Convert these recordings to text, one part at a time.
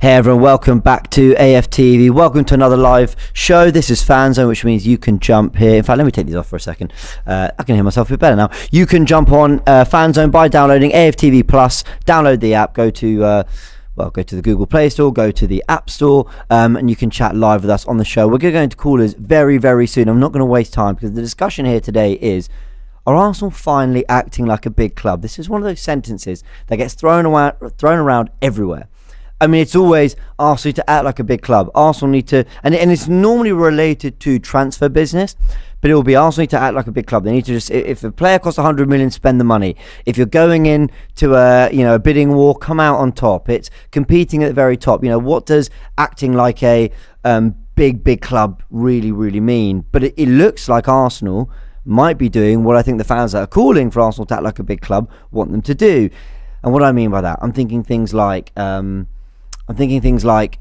Hey everyone, welcome back to AFTV. Welcome to another live show. This is FanZone, which means you can jump here. In fact, let me take these off for a second. I can hear myself a bit better now. You can jump on FanZone by downloading AFTV Plus. Download the app. Go to the Google Play Store, go to the App Store, and you can chat live with us on the show. We're going to callers very, very soon. I'm not going to waste time because the discussion here today is, are Arsenal finally acting like a big club? This is one of those sentences that gets thrown around everywhere. I mean, it's always Arsenal to act like a big club. Arsenal need to, and it's normally related to transfer business, but it will be Arsenal need to act like a big club. They need to just, if a player costs 100 million, spend the money. If you're going in to a bidding war, come out on top. It's competing at the very top. You know, what does acting like a big club really mean? But it looks like Arsenal might be doing what I think the fans that are calling for Arsenal to act like a big club want them to do. And what I mean by that, I'm thinking things like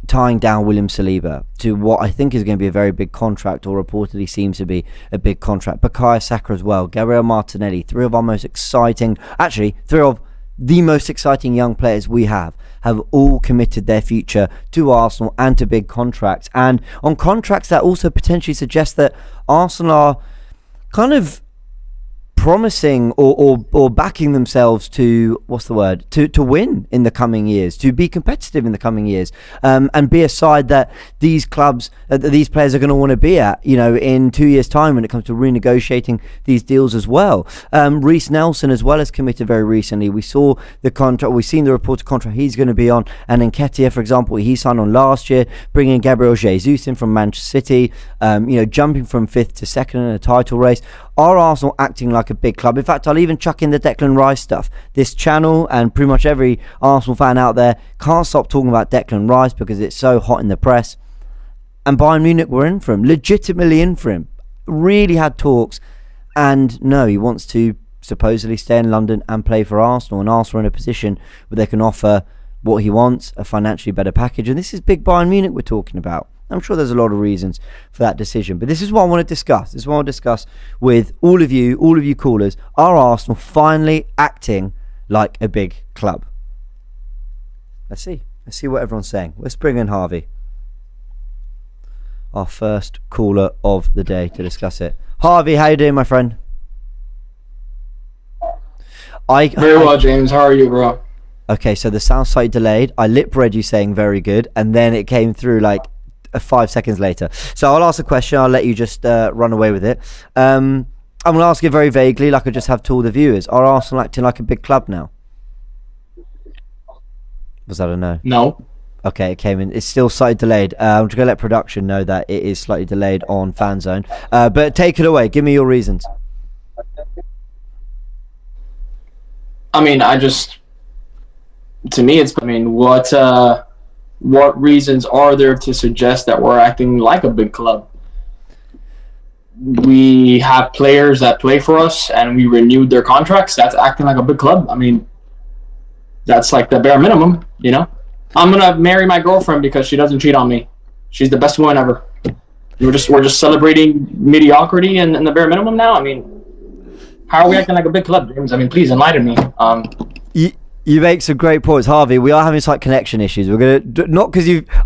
tying down William Saliba to what I think is going to be a very big contract, or reportedly seems to be a big contract. Bukayo Saka as well, Gabriel Martinelli, three of the most exciting young players we have all committed their future to Arsenal and to big contracts. And on contracts that also potentially suggest that Arsenal are kind of promising or backing themselves to to win in the coming years, to be competitive in the coming years, and be a side that these clubs, these players are going to want to be at, in 2 years' time when it comes to renegotiating these deals as well. Reece Nelson as well has committed very recently. We saw the contract, we've seen the reported contract he's going to be on, and Nketiah, for example, he signed on last year, bringing Gabriel Jesus in from Manchester City, jumping from 5th to 2nd in a title race. Are Arsenal acting like a big club? In fact, I'll even chuck in the Declan Rice stuff. This channel and pretty much every Arsenal fan out there can't stop talking about Declan Rice because it's so hot in the press. And Bayern Munich were in for him, legitimately in for him. Really had talks, and no, he wants to supposedly stay in London and play for Arsenal, and Arsenal are in a position where they can offer what he wants, a financially better package. And this is big Bayern Munich we're talking about. I'm sure there's a lot of reasons for that decision, but this is what I want to discuss. This is what I want to discuss with all of you callers. Are Arsenal finally acting like a big club? Let's see what everyone's saying. Let's bring in Harvey, our first caller of the day, to discuss it. Harvey, how you doing, my friend? Very well, James. How are you, bro? Okay, so the sound's slightly delayed. I lip read you saying very good, and then it came through like 5 seconds later. So I'll ask a question, I'll let you just run away with it. I'm going to ask it very vaguely, like I just have to all the viewers. Are Arsenal acting like a big club now? Was that a no? No. Okay, it came in. It's still slightly delayed. I'm just going to let production know that it is slightly delayed on FanZone. But take it away. Give me your reasons. I mean, what reasons are there to suggest that we're acting like a big club? We have players that play for us and we renewed their contracts. That's acting like a big club. I mean, that's like the bare minimum, I'm going to marry my girlfriend because she doesn't cheat on me. She's the best woman ever. We're just celebrating mediocrity and the bare minimum now. I mean, how are we acting like a big club, James? I mean, please enlighten me. You make some great points, Harvey. We are having slight connection issues. We're gonna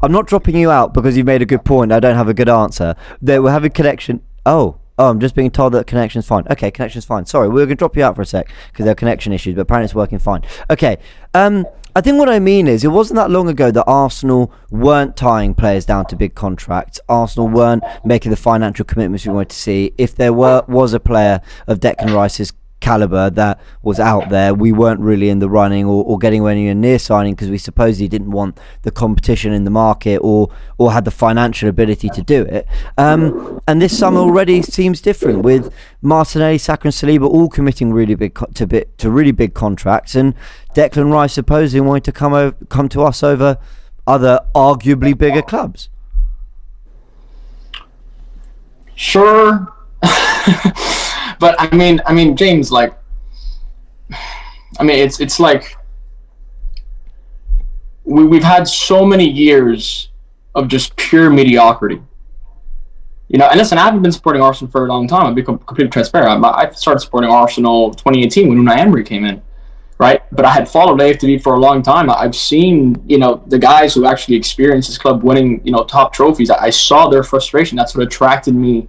I'm not dropping you out because you've made a good point. I don't have a good answer. We're having connection. Oh, I'm just being told that connection's fine. Okay, connection's fine. Sorry, we're gonna drop you out for a sec because there are connection issues, but apparently it's working fine. Okay. I think what I mean is, it wasn't that long ago that Arsenal weren't tying players down to big contracts. Arsenal weren't making the financial commitments we wanted to see. If there was a player of Declan Rice's caliber that was out there, we weren't really in the running or getting anywhere near signing because we supposedly didn't want the competition in the market or had the financial ability to do it. And this summer already seems different, with Martinelli, Saka and Saliba all committing really big to really big contracts, and Declan Rice supposedly wanting to come to us over other arguably bigger clubs. Sure. But I mean, James, it's like we've had so many years of just pure mediocrity. And listen, I haven't been supporting Arsenal for a long time. I've become completely transparent. I started supporting Arsenal 2018 when Unai Emery came in, right? But I had followed AFTV for a long time. I've seen, the guys who actually experienced this club winning, top trophies. I saw their frustration. That's what attracted me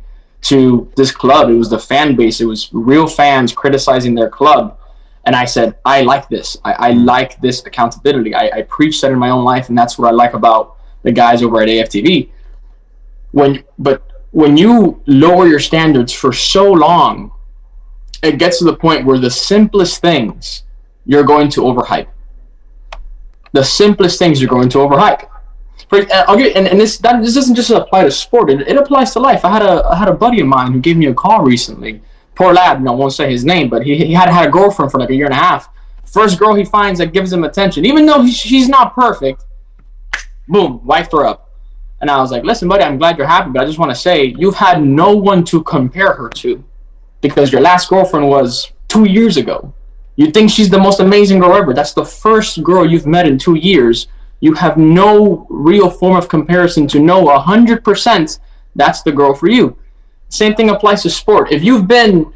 to this club. It was the fan base. It was real fans criticizing their club. And I said, I like this. I like this accountability. I preach that in my own life, and that's what I like about the guys over at AFTV. But when you lower your standards for so long, it gets to the point where the simplest things you're going to overhype. The simplest things you're going to overhype. This doesn't just apply to sport. It applies to life. I had a buddy of mine who gave me a call recently. Poor lad, I won't say his name, but he had a girlfriend for like a year and a half. First girl he finds that gives him attention, even though she's not perfect. Boom, wifed her up. And I was like, listen, buddy, I'm glad you're happy, but I just want to say you've had no one to compare her to, because your last girlfriend was 2 years ago. You think she's the most amazing girl ever. That's the first girl you've met in 2 years. You have no real form of comparison to know 100% that's the girl for you. Same thing applies to sport. If you've been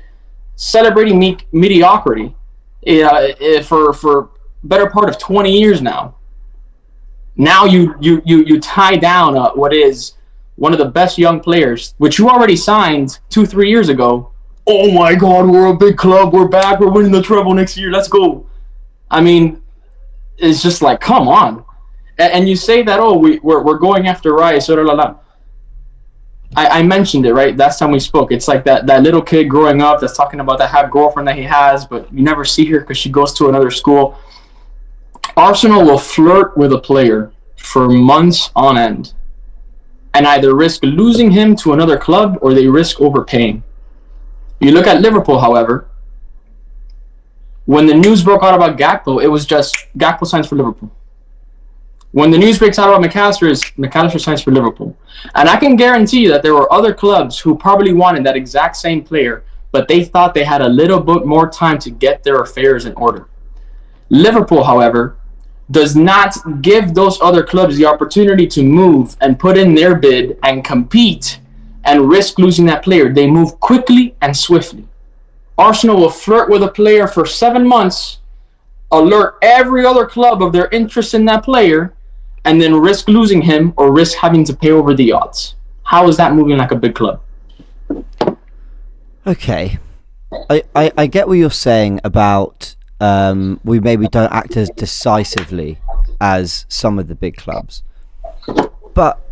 celebrating mediocrity for better part of 20 years now you tie down what is one of the best young players, which you already signed 2-3 years ago. Oh my God, we're a big club. We're back. We're winning the treble next year. Let's go. I mean, it's just like, come on. And you say that, we're going after Rice. I mentioned it, right? Last time we spoke. It's like that little kid growing up that's talking about that hot girlfriend that he has, but you never see her because she goes to another school. Arsenal will flirt with a player for months on end and either risk losing him to another club or they risk overpaying. You look at Liverpool, however. When the news broke out about Gakpo, it was just Gakpo signs for Liverpool. When the news breaks out about McAllister signs for Liverpool. And I can guarantee you that there were other clubs who probably wanted that exact same player, but they thought they had a little bit more time to get their affairs in order. Liverpool, however, does not give those other clubs the opportunity to move and put in their bid and compete and risk losing that player. They move quickly and swiftly. Arsenal will flirt with a player for 7 months, alert every other club of their interest in that player, and then risk losing him or risk having to pay over the odds. How is that moving like a big club? Okay. I get what you're saying about we maybe don't act as decisively as some of the big clubs. But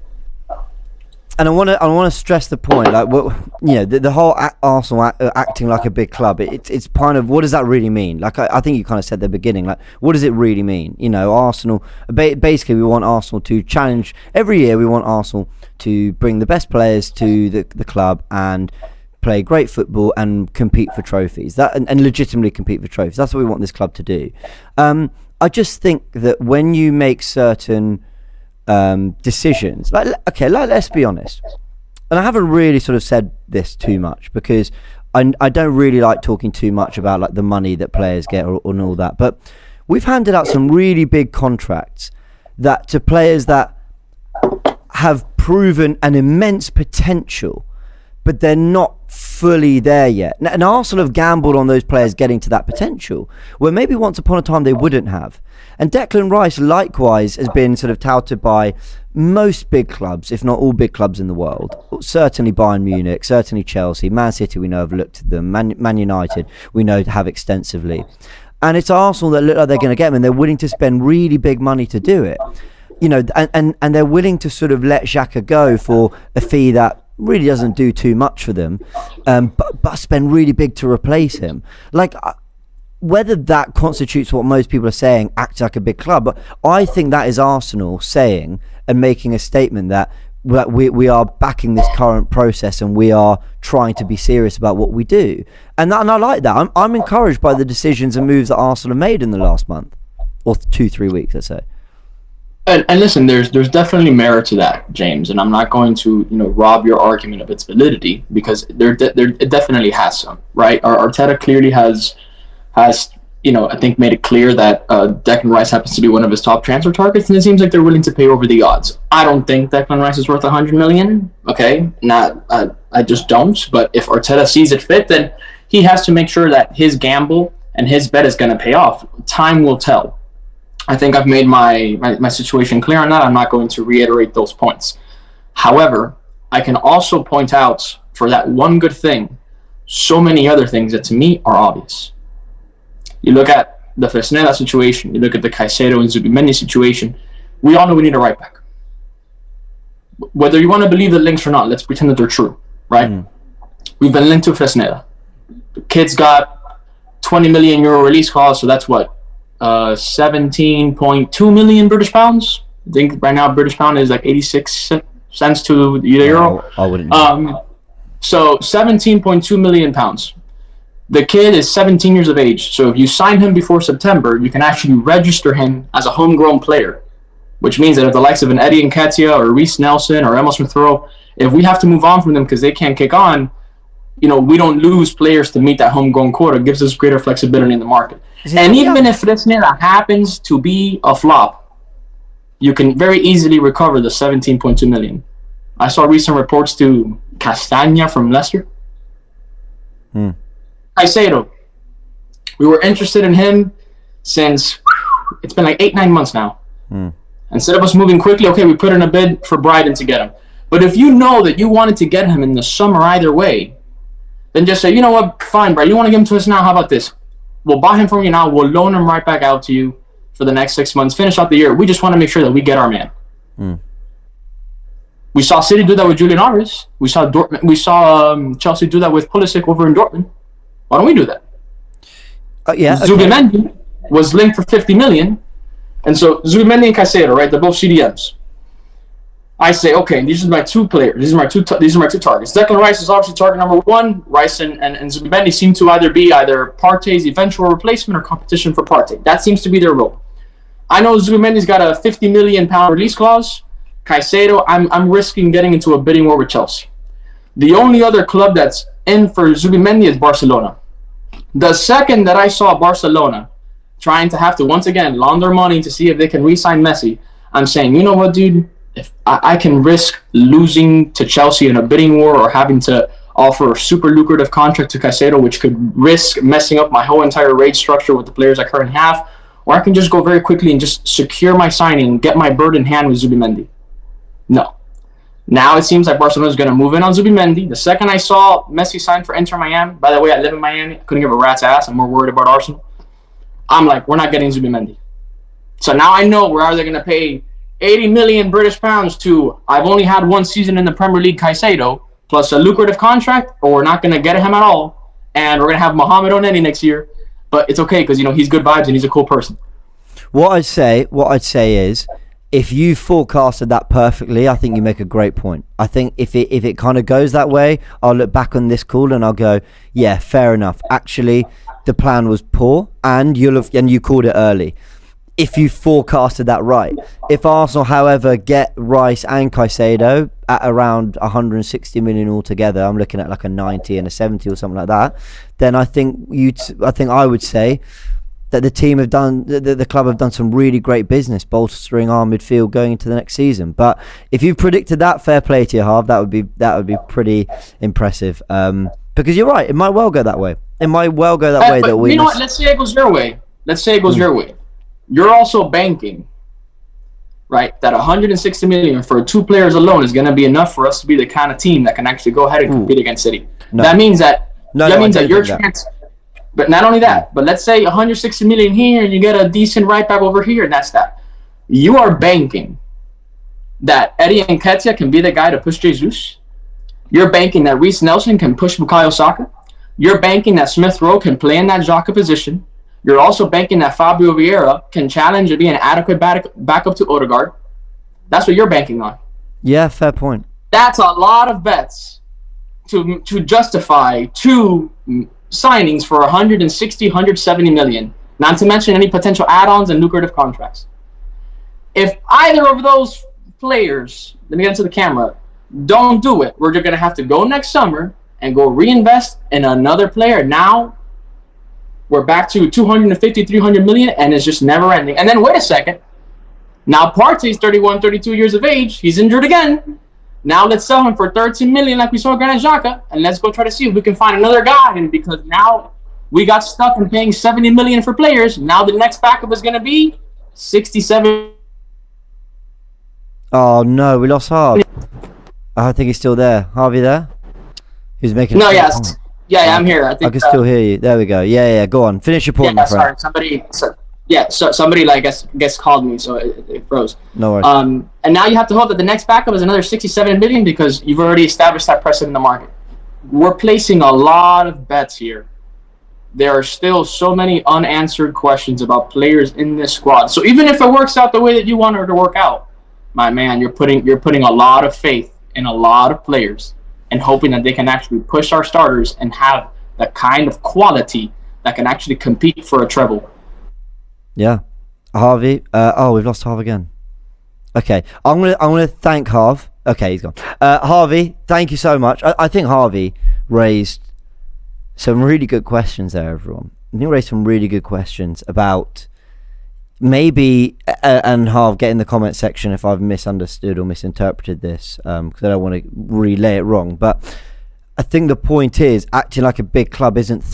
and I want to stress the point, like the whole Arsenal acting like a big club. It's kind of, what does that really mean? Like I think you kind of said at the beginning, like what does it really mean? Arsenal. Basically, we want Arsenal to challenge every year. We want Arsenal to bring the best players to the club and play great football and compete for trophies. And legitimately compete for trophies. That's what we want this club to do. I just think that when you make certain decisions, let's be honest, and I haven't really sort of said this too much because I don't really like talking too much about like the money that players get or all that, but we've handed out some really big contracts that to players that have proven an immense potential, but they're not fully there yet. And Arsenal have gambled on those players getting to that potential, where maybe once upon a time they wouldn't have. And Declan Rice, likewise, has been sort of touted by most big clubs, if not all big clubs in the world. Certainly Bayern Munich, certainly Chelsea, Man City we know have looked at them, Man United we know have extensively. And it's Arsenal that look like they're going to get them, and they're willing to spend really big money to do it. And they're willing to sort of let Xhaka go for a fee that really doesn't do too much for them, but spend really big to replace him. Like, whether that constitutes what most people are saying, act like a big club, but I think that is Arsenal saying and making a statement that we are backing this current process and we are trying to be serious about what we do. And I like that. I'm encouraged by the decisions and moves that Arsenal have made in the last month or 2-3 weeks, let's say. And listen, there's definitely merit to that, James, and I'm not going to rob your argument of its validity, because it definitely has some, right? Arteta clearly has I think made it clear that Declan Rice happens to be one of his top transfer targets, and it seems like they're willing to pay over the odds. I don't think Declan Rice is worth $100 million. Okay, I just don't. But if Arteta sees it fit, then he has to make sure that his gamble and his bet is going to pay off. Time will tell. I think I've made my situation clear on that. I'm not going to reiterate those points. However, I can also point out, for that one good thing, so many other things that to me are obvious. You look at the Fresneda situation, you look at the Caicedo and Zubimendi situation, we all know we need a right back. Whether you want to believe the links or not, let's pretend that they're true, right? We've been linked to Fresneda. The kid's got 20 million euro release clause, so that's what? 17.2 million British pounds. I think right now British pound is like 86 cents to the euro. I wouldn't know. So 17.2 million pounds. The kid is 17 years of age, so if you sign him before September, you can actually register him as a homegrown player, which means that if the likes of an Eddie Nketiah or Reece Nelson or Emil Smith Rowe, if we have to move on from them because they can't kick on, you know, we don't lose players to meet that homegrown quota. It gives us greater flexibility in the market. And even if Fresneda happens to be a flop, you can very easily recover the 17.2 million. I saw recent reports to Castagna from Leicester. Caicedo. We were interested in him since it's been like 8-9 months now. Instead of us moving quickly, okay, we put in a bid for Brighton to get him. But if you know that you wanted to get him in the summer either way, then just say, you know what, fine, Brighton, you want to give him to us now? How about this? We'll buy him from you now. We'll loan him right back out to you for the next 6 months. Finish out the year. We just want to make sure that we get our man. We saw City do that with Julian Alvarez. We saw Chelsea do that with Pulisic over in Dortmund. Why don't we do that? Zubimendi was linked for 50 million. And so Zubimendi and Caicedo, right? They're both CDMs. I say, okay, these are my two players. These are my two targets. Declan Rice is obviously target number one. Rice and Zubimendi seem to either be Partey's eventual replacement or competition for Partey. That seems to be their role. I know Zubimendi's got a 50 million pound release clause. Caicedo, I'm risking getting into a bidding war with Chelsea. The only other club that's in for Zubimendi is Barcelona. The second that I saw Barcelona trying to have to once again launder money to see if they can re-sign Messi, I'm saying, you know what, dude? If I can risk losing to Chelsea in a bidding war or having to offer a super lucrative contract to Caicedo, which could risk messing up my whole entire rate structure with the players I currently have, or I can just go very quickly and just secure my signing, get my bird in hand with Zubimendi. No. Now it seems like Barcelona is going to move in on Zubimendi. The second I saw Messi sign for Inter Miami, by the way, I live in Miami. I couldn't give a rat's ass. I'm more worried about Arsenal. I'm like, we're not getting Zubimendi. So now I know we're either going to pay 80 million British pounds to I've only had one season in the Premier League Caicedo plus a lucrative contract, or we're not going to get him at all, and we're going to have Mohamed Oneni next year. But it's okay because, you know, he's good vibes and he's a cool person. What I'd say is, if you forecasted that perfectly, I think you make a great point. I think if it kind of goes that way, I'll look back on this call and I'll go, yeah, fair enough. Actually, the plan was poor, and you called it early. If you forecasted that right. If Arsenal, however, get Rice and Caicedo at around 160 million altogether, I'm looking at like a 90 and a 70 or something like that, then I think I would say that the team have done, the club have done some really great business bolstering our midfield going into the next season. But if you predicted that, fair play to you, Harv. That would be pretty impressive. Because you're right, it might well go that way. It might well go that way. But you know what? Let's say it goes your way. Your way. You're also banking, right, that 160 million for 2 players alone is going to be enough for us to be the kind of team that can actually go ahead and compete against City. No. That means that your chance. But not only that, but let's say 160 million here and you get a decent right back over here, and that's that. You are banking that Eddie Nketiah can be the guy to push Jesus. You're banking that Reece Nelson can push Bukayo Saka. You're banking that Smith Rowe can play in that Xhaka position. You're also banking that Fabio Vieira can challenge and be an adequate backup to Odegaard. That's what you're banking on. Yeah, fair point. That's a lot of bets to justify 2 signings for 160, 170 million. Not to mention any potential add-ons and lucrative contracts. If either of those players, let me get into the camera, don't do it, we're going to have to go next summer and go reinvest in another player. Now we're back to 250, 300 million, and it's just never ending. And then wait a second. Now Partey's 31, 32 years of age. He's injured again. Now let's sell him for 13 million like we saw Granit Xhaka, and let's go try to see if we can find another guy. And because now We got stuck in paying 70 million for players. Now the next backup is going to be 67. Oh no, we lost Harv. I think he's still there. Harvey there? He's making. No, yes, yeah, I'm here. I think I can still hear you. There we go. Yeah. Go on. Finish your point, my friend. Sorry, somebody like guess called me, so it froze. No worries. And now you have to hope that the next backup is another 67 million because you've already established that precedent in the market. We're placing a lot of bets here. There are still so many unanswered questions about players in this squad. So even if it works out the way that you want it to work out, my man, you're putting a lot of faith in a lot of players and hoping that they can actually push our starters and have the kind of quality that can actually compete for a treble. Yeah, Harvey. We've lost Harv again. Okay, I'm gonna thank Harv. Okay, he's gone. Harvey, thank you so much. I think Harvey raised some really good questions there, everyone. I think he raised some really good questions about maybe, and Harv, get in the comment section if I've misunderstood or misinterpreted this, because I don't want to relay it wrong. But I think the point is, acting like a big club isn't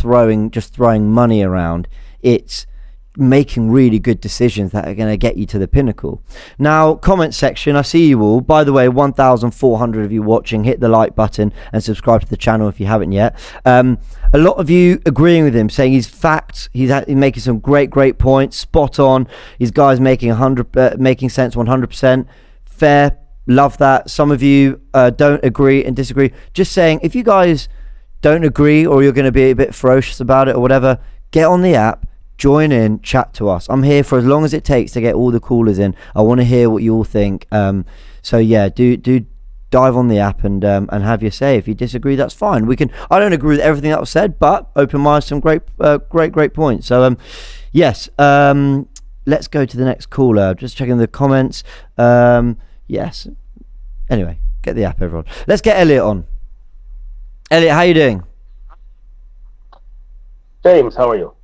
just throwing money around. It's making really good decisions that are going to get you to the pinnacle. Now, comment section, I see you all. By the way, 1,400 of you watching. Hit the like button and subscribe to the channel if you haven't yet. A lot of you agreeing with him, saying he's facts. He's making some great points. Spot on. His guys making making sense 100%. Fair. Love that. Some of you don't agree and disagree. Just saying, if you guys don't agree or you're going to be a bit ferocious about it or whatever, get on the app. Join in, chat to us. I'm here for as long as it takes to get all the callers in. I want to hear what you all think. So yeah, do dive on the app and have your say. If you disagree, that's fine. I don't agree with everything that was said, but open mind, some great points. So yes, let's go to the next caller. Just checking the comments. Yes. Anyway, get the app, everyone. Let's get Elliot on. Elliot, how you doing? James, how are you?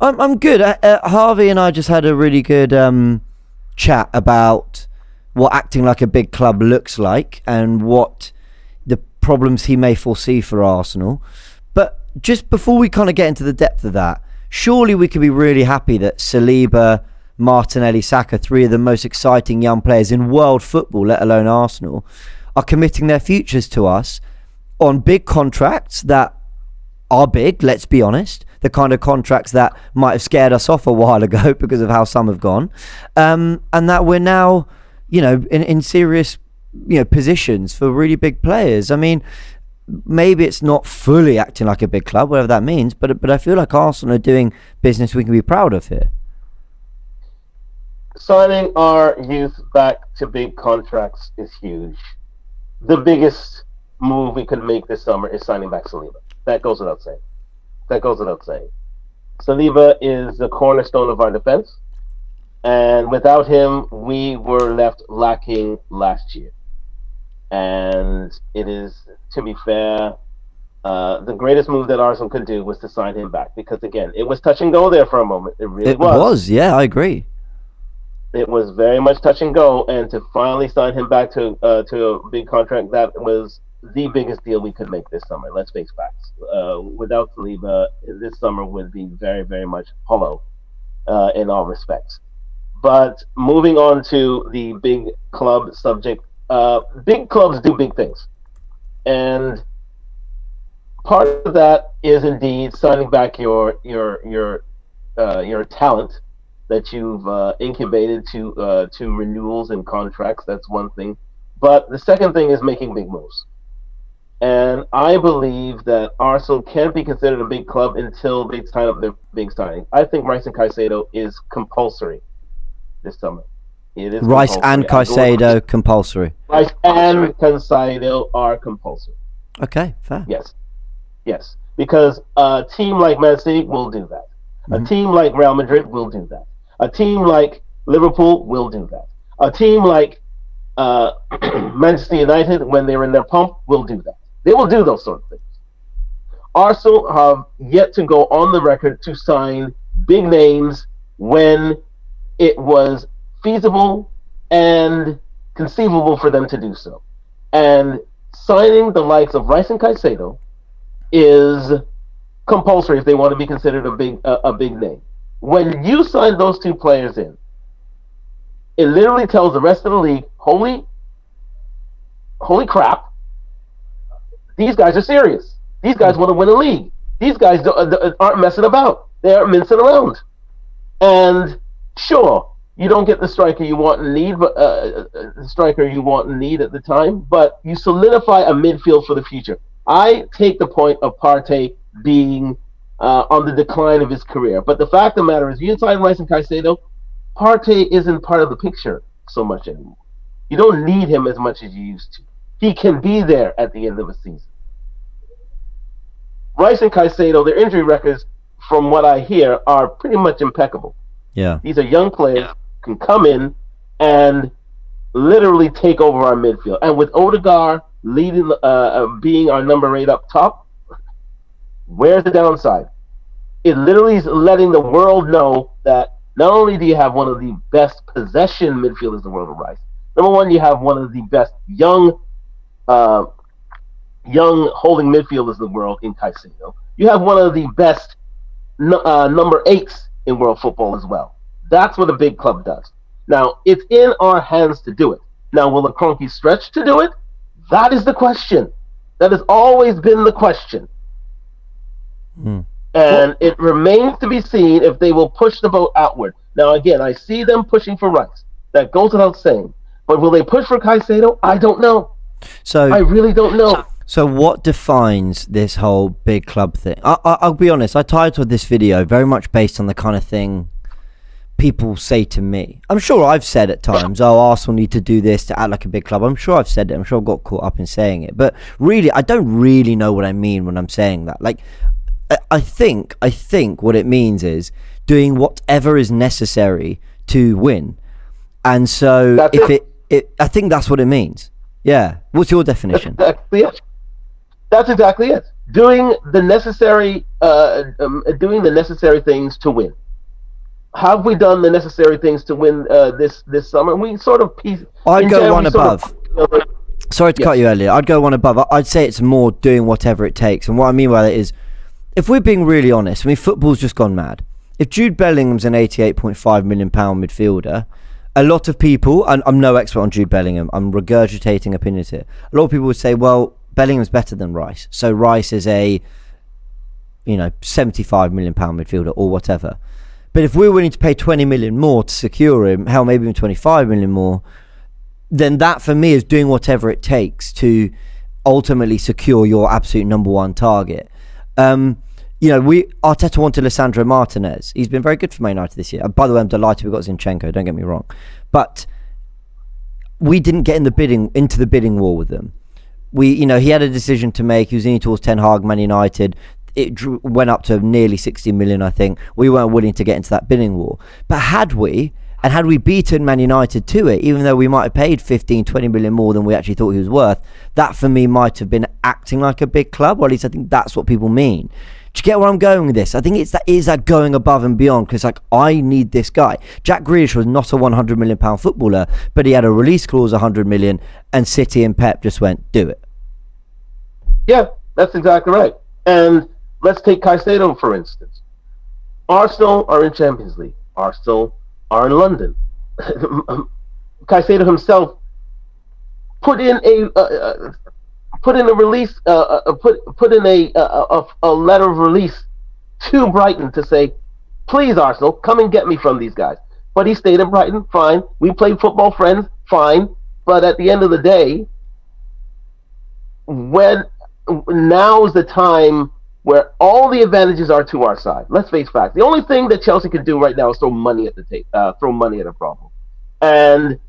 I'm good. Harvey and I just had a really good chat about what acting like a big club looks like and what the problems he may foresee for Arsenal. But just before we kind of get into the depth of that, surely we could be really happy that Saliba, Martinelli, Saka, three of the most exciting young players in world football, let alone Arsenal, are committing their futures to us on big contracts that are big, let's be honest. The kind of contracts that might have scared us off a while ago because of how some have gone. And that we're now, in serious, positions for really big players. I mean, maybe it's not fully acting like a big club, whatever that means, but I feel like Arsenal are doing business we can be proud of here. Signing our youth back to big contracts is huge. The biggest move we could make this summer is signing back Saliba. That goes without saying. Saliba is the cornerstone of our defense, and without him, we were left lacking last year. And it is, to be fair, the greatest move that Arsenal could do was to sign him back, because again, it was touch and go there for a moment. It really was. Yeah, I agree. It was very much touch and go, and to finally sign him back to a big contract, that was the biggest deal we could make this summer. Let's face facts. Without Saliba, this summer would be very, very much hollow in all respects. But moving on to the big club subject, big clubs do big things, and part of that is indeed signing back your talent that you've incubated to renewals and contracts. That's one thing. But the second thing is making big moves. And I believe that Arsenal can't be considered a big club until they sign up their big signing. I think Rice and Caicedo is compulsory this summer. It is Rice and Caicedo compulsory. Rice and Caicedo are compulsory. Okay, fair. Yes. Because a team like Man City will do that. A team like Real Madrid will do that. A team like Liverpool will do that. A team like Manchester United, when they're in their pump, will do that. They will do those sort of things. Arsenal have yet to go on the record to sign big names when it was feasible and conceivable for them to do so. And signing the likes of Rice and Caicedo is compulsory if they want to be considered a big name. When you sign those two players in, it literally tells the rest of the league, holy crap, these guys are serious. These guys want to win a league. These guys aren't messing about. They aren't mincing around. And sure, you don't get the striker you want and need, but the striker you want and need at the time, but you solidify a midfield for the future. I take the point of Partey being on the decline of his career, but the fact of the matter is, you sign Rice and Caicedo, Partey isn't part of the picture so much anymore. You don't need him as much as you used to. He can be there at the end of a season. Rice and Caicedo, their injury records, from what I hear, are pretty much impeccable. Yeah. These are young players who can come in and literally take over our midfield. And with Odegaard leading, being our number 8 up top, where's the downside? It literally is letting the world know that not only do you have one of the best possession midfielders in the world of Rice, number one, you have one of the best young holding midfielders in the world in Caicedo. You have one of the best number 8s in world football as well. That's what a big club does. Now, it's in our hands to do it. Now, will the Kroenke stretch to do it? That is the question. That has always been the question. And it remains to be seen if they will push the boat outward. Now, again, I see them pushing for Rice. That goes without saying. But will they push for Caicedo? I don't know. I really don't know. So what defines this whole big club thing? I'll be honest, I titled this video very much based on the kind of thing people say to me. I'm sure I've said at times, oh, Arsenal need to do this to act like a big club. I'm sure I've said it. I'm sure I've got caught up in saying it. But really, I don't really know what I mean when I'm saying that. Like, I think what it means is doing whatever is necessary to win. And so I think that's what it means. Yeah. What's your definition? That's exactly it. Doing the necessary things to win. Have we done the necessary things to win this summer? We sort of I'd go one above. Sorry to cut you earlier. I'd go one above. I'd say it's more doing whatever it takes. And what I mean by that is, if we're being really honest, I mean, football's just gone mad. If Jude Bellingham's an £88.5 million midfielder, a lot of people, and I'm no expert on Jude Bellingham, I'm regurgitating opinions here. A lot of people would say, well, Bellingham's better than Rice. So Rice is a, £75 million midfielder or whatever. But if we're willing to pay 20 million more to secure him, hell, maybe even 25 million more, then that for me is doing whatever it takes to ultimately secure your absolute number one target. Arteta wanted Lisandro Martinez. He's been very good for Man United this year. By the way, I'm delighted we got Zinchenko, don't get me wrong. But we didn't get into the bidding war with them. He had a decision to make. He was leaning towards Ten Hag, Man United. It went up to nearly 60 million, I think. We weren't willing to get into that bidding war. But had we beaten Man United to it, even though we might have paid 15, 20 million more than we actually thought he was worth, that for me might have been acting like a big club, or at least I think that's what people mean. Do you get where I'm going with this? I think it's that going above and beyond, because I need this guy. Jack Grealish was not a £100 million footballer, but he had a release clause 100 million, and City and Pep just went, do it. Yeah, that's exactly right. And let's take Caicedo, for instance. Arsenal are in Champions League. Arsenal are in London. Caicedo himself put in a release, put in a letter of release to Brighton to say, please, Arsenal, come and get me from these guys. But he stayed in Brighton, fine. We played football friends, fine. But at the end of the day, now is the time where all the advantages are to our side. Let's face facts. The only thing that Chelsea can do right now is throw money at a problem, and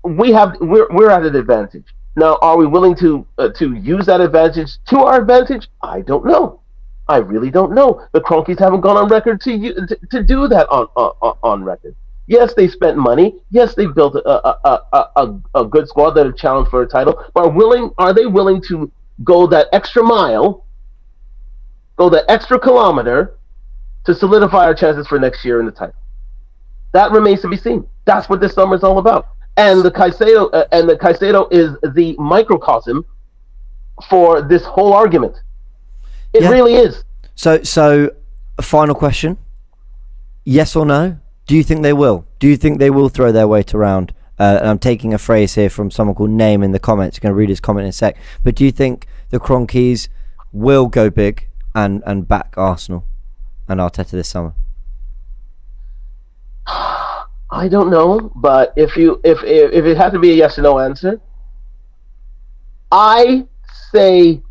we're at an advantage. Now, are we willing to use that advantage to our advantage? I don't know. I really don't know. The Kroenkes haven't gone on record to do that on record. Yes, they spent money. Yes, they built a good squad that have challenged for a title. But are they willing to go that extra mile, go that extra kilometer to solidify our chances for next year in the title? That remains to be seen. That's what this summer is all about. And the Caicedo is the microcosm for this whole argument. It really is. So, a final question. Yes or no? Do you think they will? Do you think they will throw their weight around? And I'm taking a phrase here from someone called Name in the comments. I'm going to read his comment in a sec. But do you think the Cronkies will go big and back Arsenal and Arteta this summer? I don't know, but if it had to be a yes or no answer, I say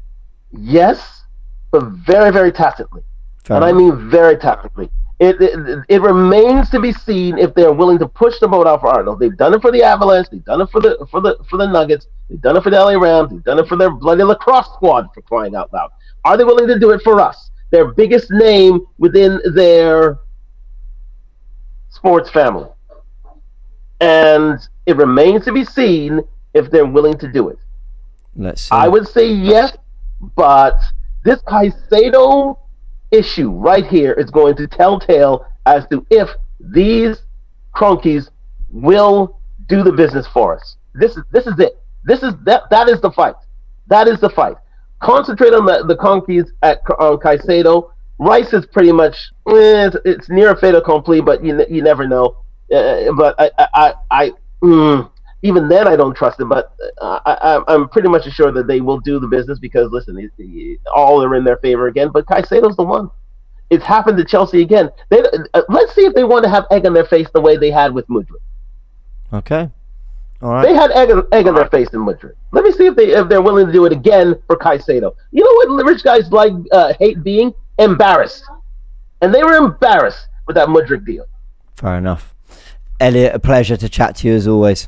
yes, but very, very tacitly. I mean very tactically. It remains to be seen if they're willing to push the boat out for Arsenal. They've done it for the Avalanche. They've done it for the Nuggets. They've done it for the LA Rams. They've done it for their bloody lacrosse squad, for crying out loud. Are they willing to do it for us? Their biggest name within their sports family. And it remains to be seen if they're willing to do it. Let's see. I would say yes, but this Caicedo issue right here is going to telltale as to if these Cronkies will do the business for us. This is it. That is the fight. That is the fight. Concentrate on the Cronkies on Caicedo. Rice is pretty much it's near a fait accompli, but you never know. But I even then I don't trust him. But I'm pretty much assured that they will do the business because listen, all are in their favor again. But Caicedo's the one. It's happened to Chelsea again. Let's see if they want to have egg on their face the way they had with Mudryk. Okay, all right. They had egg on their face in Mudryk. Let me see if they're willing to do it again for Caicedo. You know what rich guys hate being embarrassed, and they were embarrassed with that Mudryk deal. Fair enough. Elliot, a pleasure to chat to you as always.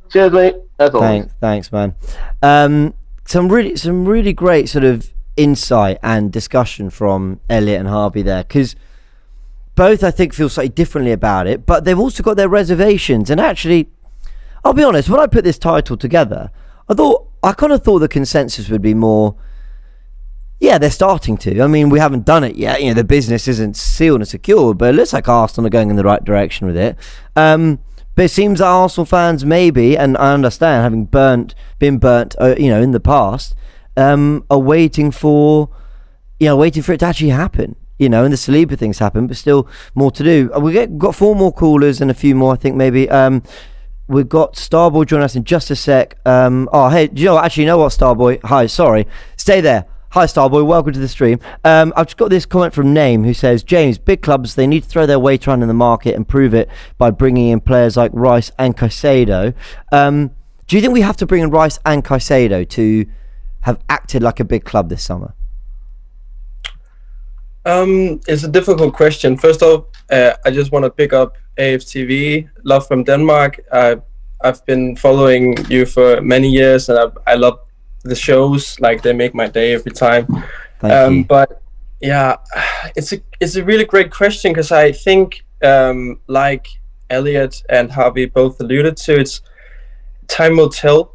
Cheers, mate. That's all. Thanks, man. Some really great sort of insight and discussion from Elliot and Harvey there, because both I think feel slightly differently about it, but they've also got their reservations. And actually, I'll be honest, when I put this title together, I kind of thought the consensus would be more, yeah, they're starting to. I mean, we haven't done it yet. The business isn't sealed and secured, but it looks like Arsenal are going in the right direction with it. But it seems that Arsenal fans maybe, and I understand, having been burnt, in the past, are waiting for it to actually happen. And the Saliba things happen, but still more to do. We've got 4 more callers and a few more, I think, maybe. We've got Starboy joining us in just a sec. Hey, do you know what, Starboy? Hi, sorry. Stay there. Hi, Starboy. Welcome to the stream. I've just got this comment from Name who says, James, big clubs, they need to throw their weight around in the market and prove it by bringing in players like Rice and Caicedo. Do you think we have to bring in Rice and Caicedo to have acted like a big club this summer? It's a difficult question. First off, I just want to pick up AFTV, love from Denmark. I've been following you for many years, and I love the shows. Like, they make my day every time. Thank you. But yeah, it's a really great question, because I think like Elliot and Harvey both alluded to, it's time will tell.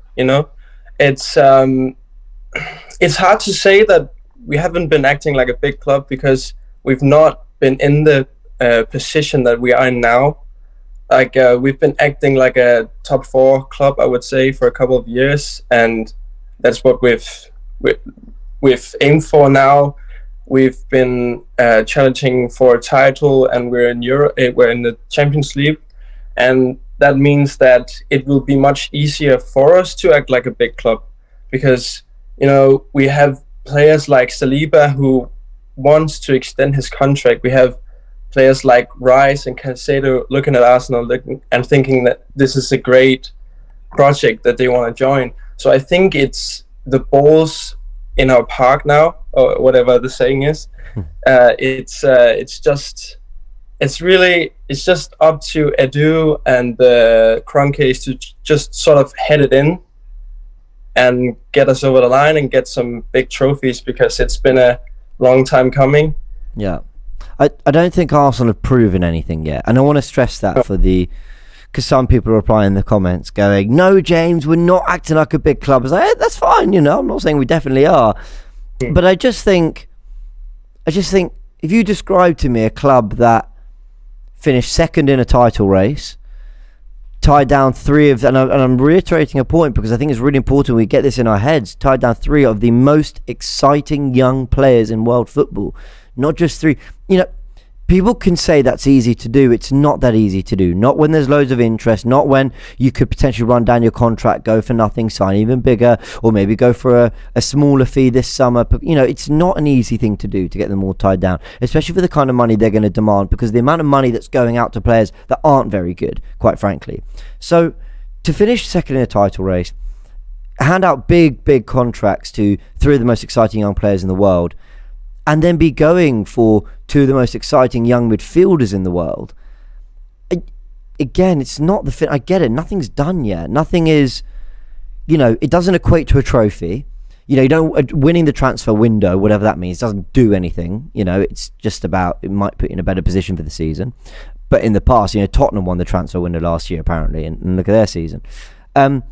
It's hard to say that we haven't been acting like a big club, because we've not been in the position that we are in now. Like, we've been acting like a top 4 club, I would say, for a couple of years, and that's what we've aimed for now. We've been challenging for a title, and we're in we're in the Champions League, and that means that it will be much easier for us to act like a big club, because we have players like Saliba who wants to extend his contract. We have players like Rice and Caicedo looking at Arsenal and thinking that this is a great project that they want to join. So I think it's the balls in our park now, or whatever the saying is. It's just up to Edu and the Cronkies to just sort of head it in and get us over the line and get some big trophies, because it's been a long time coming. Yeah. I don't think Arsenal have proven anything yet. And I want to stress that because some people are replying in the comments going, no, James, we're not acting like a big club. I was like, hey, that's fine, I'm not saying we definitely are. But I just think if you describe to me a club that finished second in a title race, tied down three of, and I'm reiterating a point because I think it's really important we get this in our heads, tied down three of the most exciting young players in world football. Not just three. People can say that's easy to do. It's not that easy to do. Not when there's loads of interest. Not when you could potentially run down your contract, go for nothing, sign even bigger, or maybe go for a smaller fee this summer. But, it's not an easy thing to do to get them all tied down, especially for the kind of money they're going to demand, because the amount of money that's going out to players that aren't very good, quite frankly. So to finish second in a title race, hand out big contracts to three of the most exciting young players in the world, and then be going for two of the most exciting young midfielders in the world. Again, it's not the fit. I get it. Nothing's done yet. Nothing is, it doesn't equate to a trophy. You don't winning the transfer window, whatever that means, doesn't do anything. It's just about, it might put you in a better position for the season. But in the past, Tottenham won the transfer window last year, apparently, and look at their season. I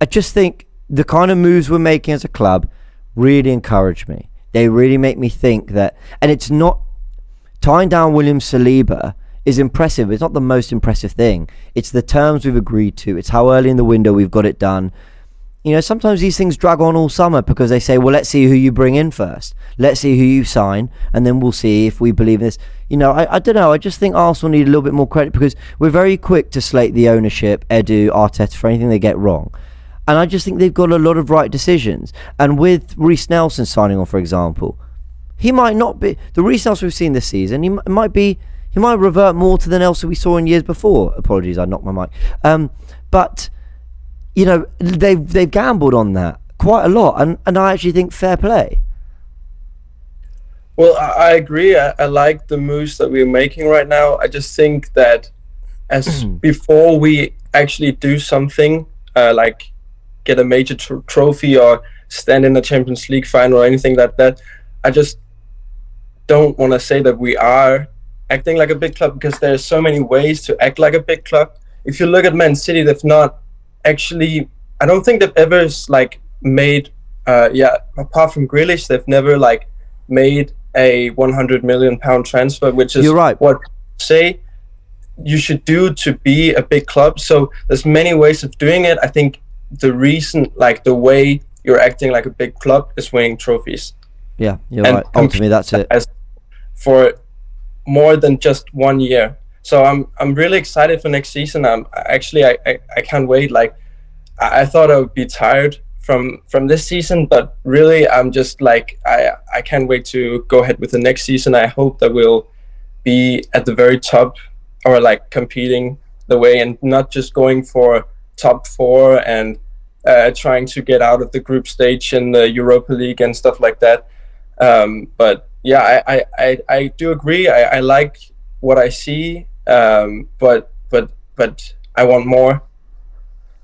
just think the kind of moves we're making as a club really encourage me. They really make me think that, and it's not, tying down William Saliba is impressive. It's not the most impressive thing. It's the terms we've agreed to. It's how early in the window we've got it done. Sometimes these things drag on all summer because they say, well, let's see who you bring in first. Let's see who you sign, and then we'll see if we believe in this. I don't know. I just think Arsenal need a little bit more credit because we're very quick to slate the ownership, Edu, Arteta, for anything they get wrong. And I just think they've got a lot of right decisions. And with Reece Nelson signing on, for example, he might not be the Reece Nelson we've seen this season. He might revert more to the Nelson we saw in years before. Apologies, I knocked my mic. But they've gambled on that quite a lot, and I actually think fair play. Well, I agree. I like the moves that we're making right now. I just think that as before we actually do something like get a major trophy or stand in the Champions League final or anything like that, I just don't want to say that we are acting like a big club, because there's so many ways to act like a big club. If you look at Man City, they've not actually, I don't think they've ever made apart from Grealish, they've never made a £100 million transfer, which is what say you should do to be a big club. So there's many ways of doing it. I think the reason, the way you're acting like a big club, is winning trophies. Yeah, you're right. Ultimately, that's it. For more than just 1 year. So I'm really excited for next season. I can't wait. I thought I would be tired from this season, but really I'm just I can't wait to go ahead with the next season. I hope that we'll be at the very top, or competing the way, and not just going for top four and trying to get out of the group stage in the Europa League and stuff like that. But yeah, I do agree. I like what I see, but I want more.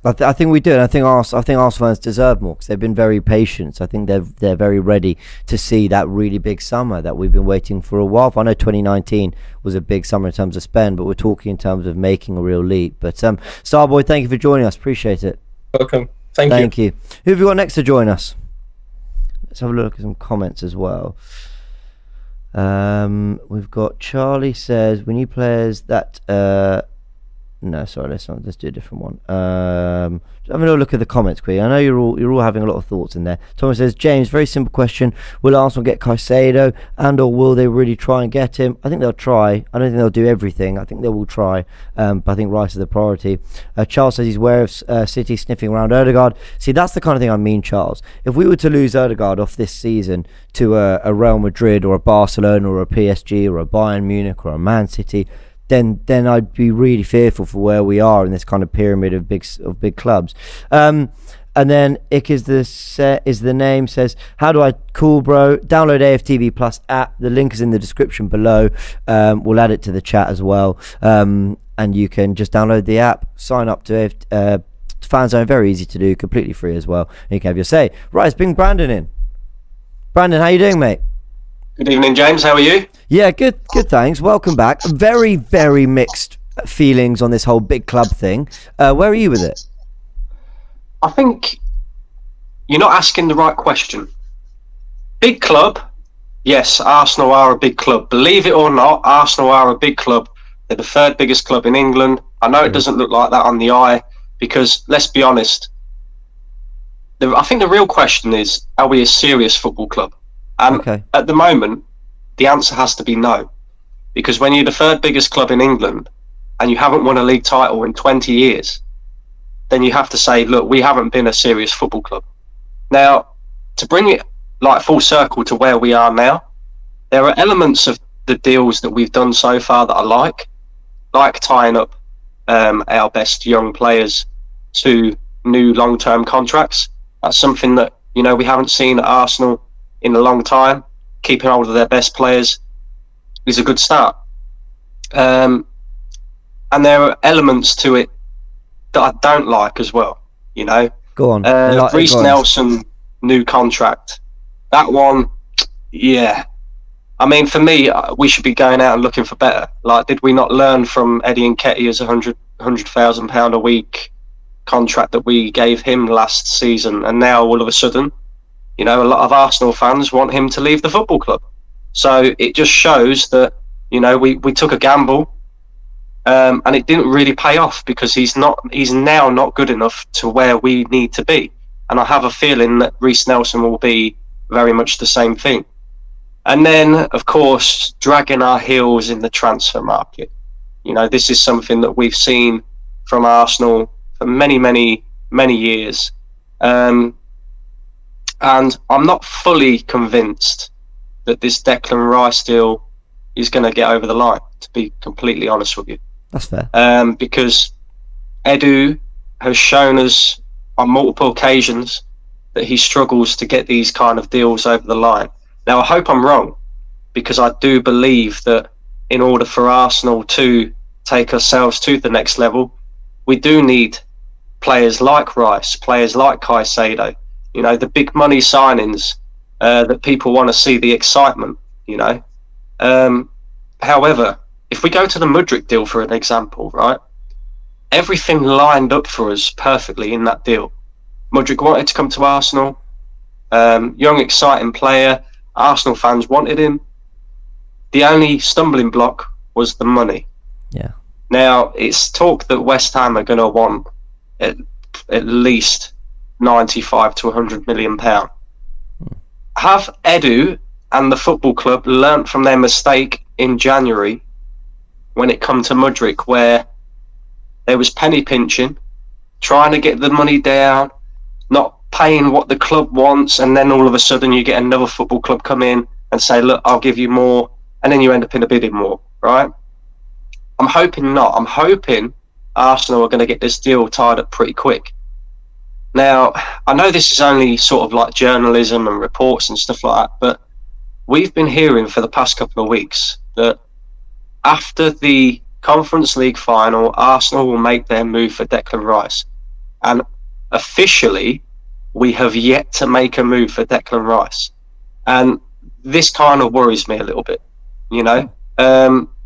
I think we do, and I think Arsenal fans deserve more because they've been very patient. I think they're very ready to see that really big summer that we've been waiting for a while. I know 2019 was a big summer in terms of spend, but we're talking in terms of making a real leap. But Starboy, thank you for joining us. Appreciate it. Welcome. Thank you. Who have you got next to join us? Let's have a look at some comments as well. We've got Charlie says we need players that no, sorry, let's do a different one. Having a look at the comments quickly. I know you're all having a lot of thoughts in there. Thomas says, James, very simple question. Will Arsenal get Caicedo, and or will they really try and get him? I think they'll try. I don't think they'll do everything. I think they will try. But I think Rice is the priority. Charles says he's aware of City sniffing around Ødegaard. See, that's the kind of thing I mean, Charles. If we were to lose Ødegaard off this season to a Real Madrid or a Barcelona or a PSG or a Bayern Munich or a Man City, then I'd be really fearful for where we are in this kind of pyramid of big clubs. And then Ick is the name, says, how do I call, bro? Download AFTV Plus app. The link is in the description below. We'll add it to the chat as well. And you can just download the app, sign up to FanZone, very easy to do, completely free as well. And you can have your say. Right, let's bring Brandon in. Brandon, how you doing, mate? Good evening, James. How are you? Yeah, good, thanks. Welcome back. Very, very mixed feelings on this whole big club thing. Where are you with it? I think you're not asking the right question. Big club, yes, Arsenal are a big club. Believe it or not, Arsenal are a big club. They're the third biggest club in England. I know it doesn't look like that on the eye, because let's be honest, I think the real question is, are we a serious football club? And at the moment, the answer has to be no. Because when you're the third biggest club in England and you haven't won a league title in 20 years, then you have to say, look, we haven't been a serious football club. Now, to bring it like full circle to where we are now, there are elements of the deals that we've done so far that I like tying up our best young players to new long-term contracts. That's something that, you know, we haven't seen at Arsenal in a long time. Keeping hold of their best players is a good start. And there are elements to it that I don't like as well, you know. Go on. Reece Nelson, new contract. That one, yeah. I mean, for me, we should be going out and looking for better. Like, did we not learn from Eddie Nketiah's £100,000 a week contract that we gave him last season? And now, all of a sudden, you know, a lot of Arsenal fans want him to leave the football club. So it just shows that, you know, we took a gamble, and it didn't really pay off, because he's now not good enough to where we need to be. And I have a feeling that Reece Nelson will be very much the same thing. And then, of course, dragging our heels in the transfer market. You know, this is something that we've seen from Arsenal for many, many, many years. And I'm not fully convinced that this Declan Rice deal is going to get over the line, to be completely honest with you. That's fair. Because Edu has shown us on multiple occasions that he struggles to get these kind of deals over the line. Now, I hope I'm wrong, because I do believe that in order for Arsenal to take ourselves to the next level, we do need players like Rice, players like Caicedo, you know, the big money signings that people want to see, the excitement, you know. However, if we go to the Mudryk deal, for an example, right, everything lined up for us perfectly in that deal. Mudryk wanted to come to Arsenal, young, exciting player. Arsenal fans wanted him. The only stumbling block was the money. Yeah. Now, it's talk that West Ham are going to want at least 95 to 100 million pound. Have Edu and the football club learnt from their mistake in January when it come to Mudryk, where there was penny pinching, trying to get the money down, not paying what the club wants, and then all of a sudden you get another football club come in and say, look, I'll give you more, and then you end up in a bidding war, right? I'm hoping not. I'm hoping Arsenal are going to get this deal tied up pretty quick. Now, I know this is only sort of like journalism and reports and stuff like that, but we've been hearing for the past couple of weeks that after the Conference League final, Arsenal will make their move for Declan Rice. And officially, we have yet to make a move for Declan Rice. And this kind of worries me a little bit, you know.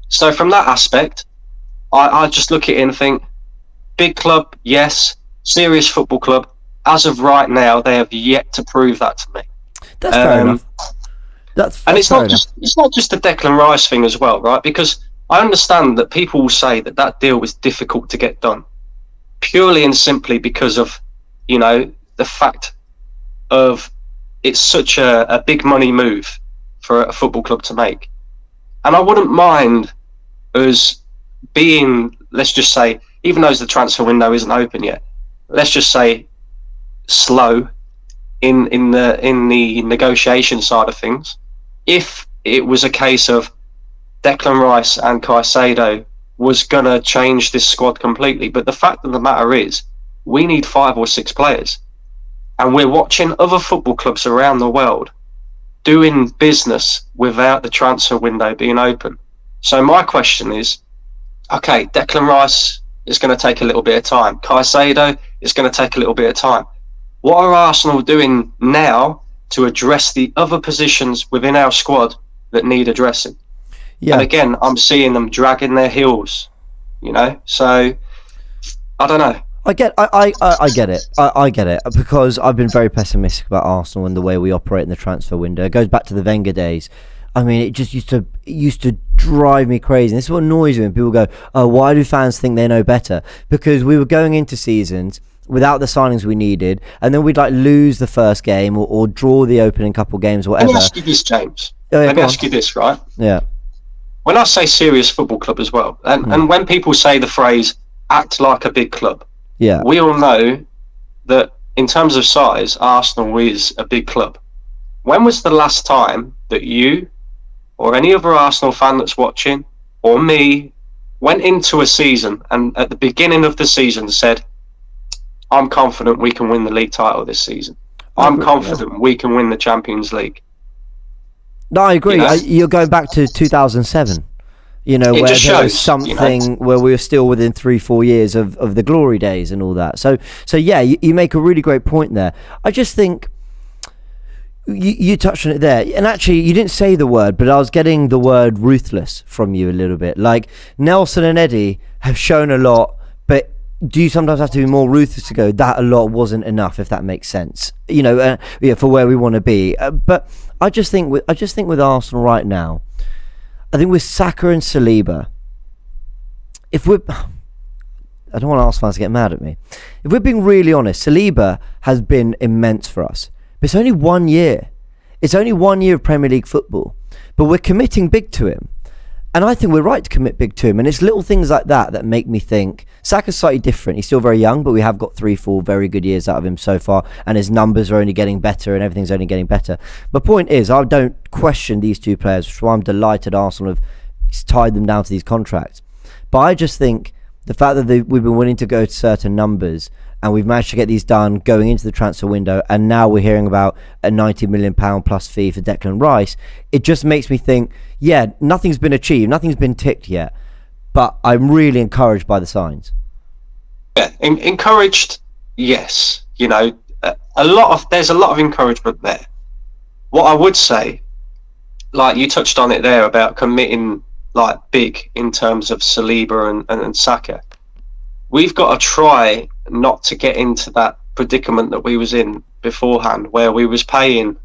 So from that aspect, I just look at it and think, big club, yes. Serious football club. As of right now, they have yet to prove that to me. That's fair enough. That's and it's fair not enough. just it's not just the Declan Rice thing as well, right? Because I understand that people will say that that deal was difficult to get done, purely and simply because of, you know, the fact of it's such a big money move for a football club to make. And I wouldn't mind us being, let's just say, even though the transfer window isn't open yet, let's just say slow in the negotiation side of things. If it was a case of Declan Rice and Caicedo was going to change this squad completely. But the fact of the matter is, we need 5 or 6 players. And we're watching other football clubs around the world doing business without the transfer window being open. So my question is, okay, Declan Rice is going to take a little bit of time. Caicedo is going to take a little bit of time. What are Arsenal doing now to address the other positions within our squad that need addressing? Yeah. And again, I'm seeing them dragging their heels, you know. So I don't know. I get it. I get it, because I've been very pessimistic about Arsenal and the way we operate in the transfer window. It goes back to the Wenger days. I mean, it just used to drive me crazy. And this is what annoys me when people go, "Oh, why do fans think they know better?" Because we were going into seasons without the signings we needed, and then we'd like lose the first game or draw the opening couple games, or whatever. Let me ask you this, James. Oh, yeah, Let me ask you this, right? Yeah. When I say serious football club as well, and when people say the phrase "act like a big club," Yeah. we all know that in terms of size, Arsenal is a big club. When was the last time that you or any other Arsenal fan that's watching, or me, went into a season and at the beginning of the season said, "I'm confident we can win the league title this season. I'm confident we can win the Champions League"? No, I agree. You know? You're going back to 2007. You know, It where just there was shows, something where we were still within 3-4 years of the glory days and all that. So yeah, you make a really great point there. I just think you touched on it there, and actually you didn't say the word, but I was getting the word ruthless from you a little bit. Like, Nelson and Eddie have shown a lot, but do you sometimes have to be more ruthless to go, that a lot wasn't enough, if that makes sense? You know, for where we want to be. But I just think with Arsenal right now, I think with Saka and Saliba, I don't want Arsenal fans to get mad at me. If we're being really honest, Saliba has been immense for us. But it's only 1 year. It's only 1 year of Premier League football. But we're committing big to him. And I think we're right to commit big to him. And it's little things like that that make me think Saka's slightly different. He's still very young, but we have got 3-4 very good years out of him so far. And his numbers are only getting better and everything's only getting better. My point is, I don't question these two players, which is why I'm delighted Arsenal have tied them down to these contracts. But I just think the fact that we've been willing to go to certain numbers and we've managed to get these done going into the transfer window, and now we're hearing about a £90 million plus fee for Declan Rice, it just makes me think, yeah, nothing's been achieved, nothing's been ticked yet, but I'm really encouraged by the signs. Yeah, encouraged, yes. You know, there's a lot of encouragement there. What I would say, like you touched on it there about committing like big in terms of Saliba and Saka. We've got to try not to get into that predicament that we was in beforehand, where we was paying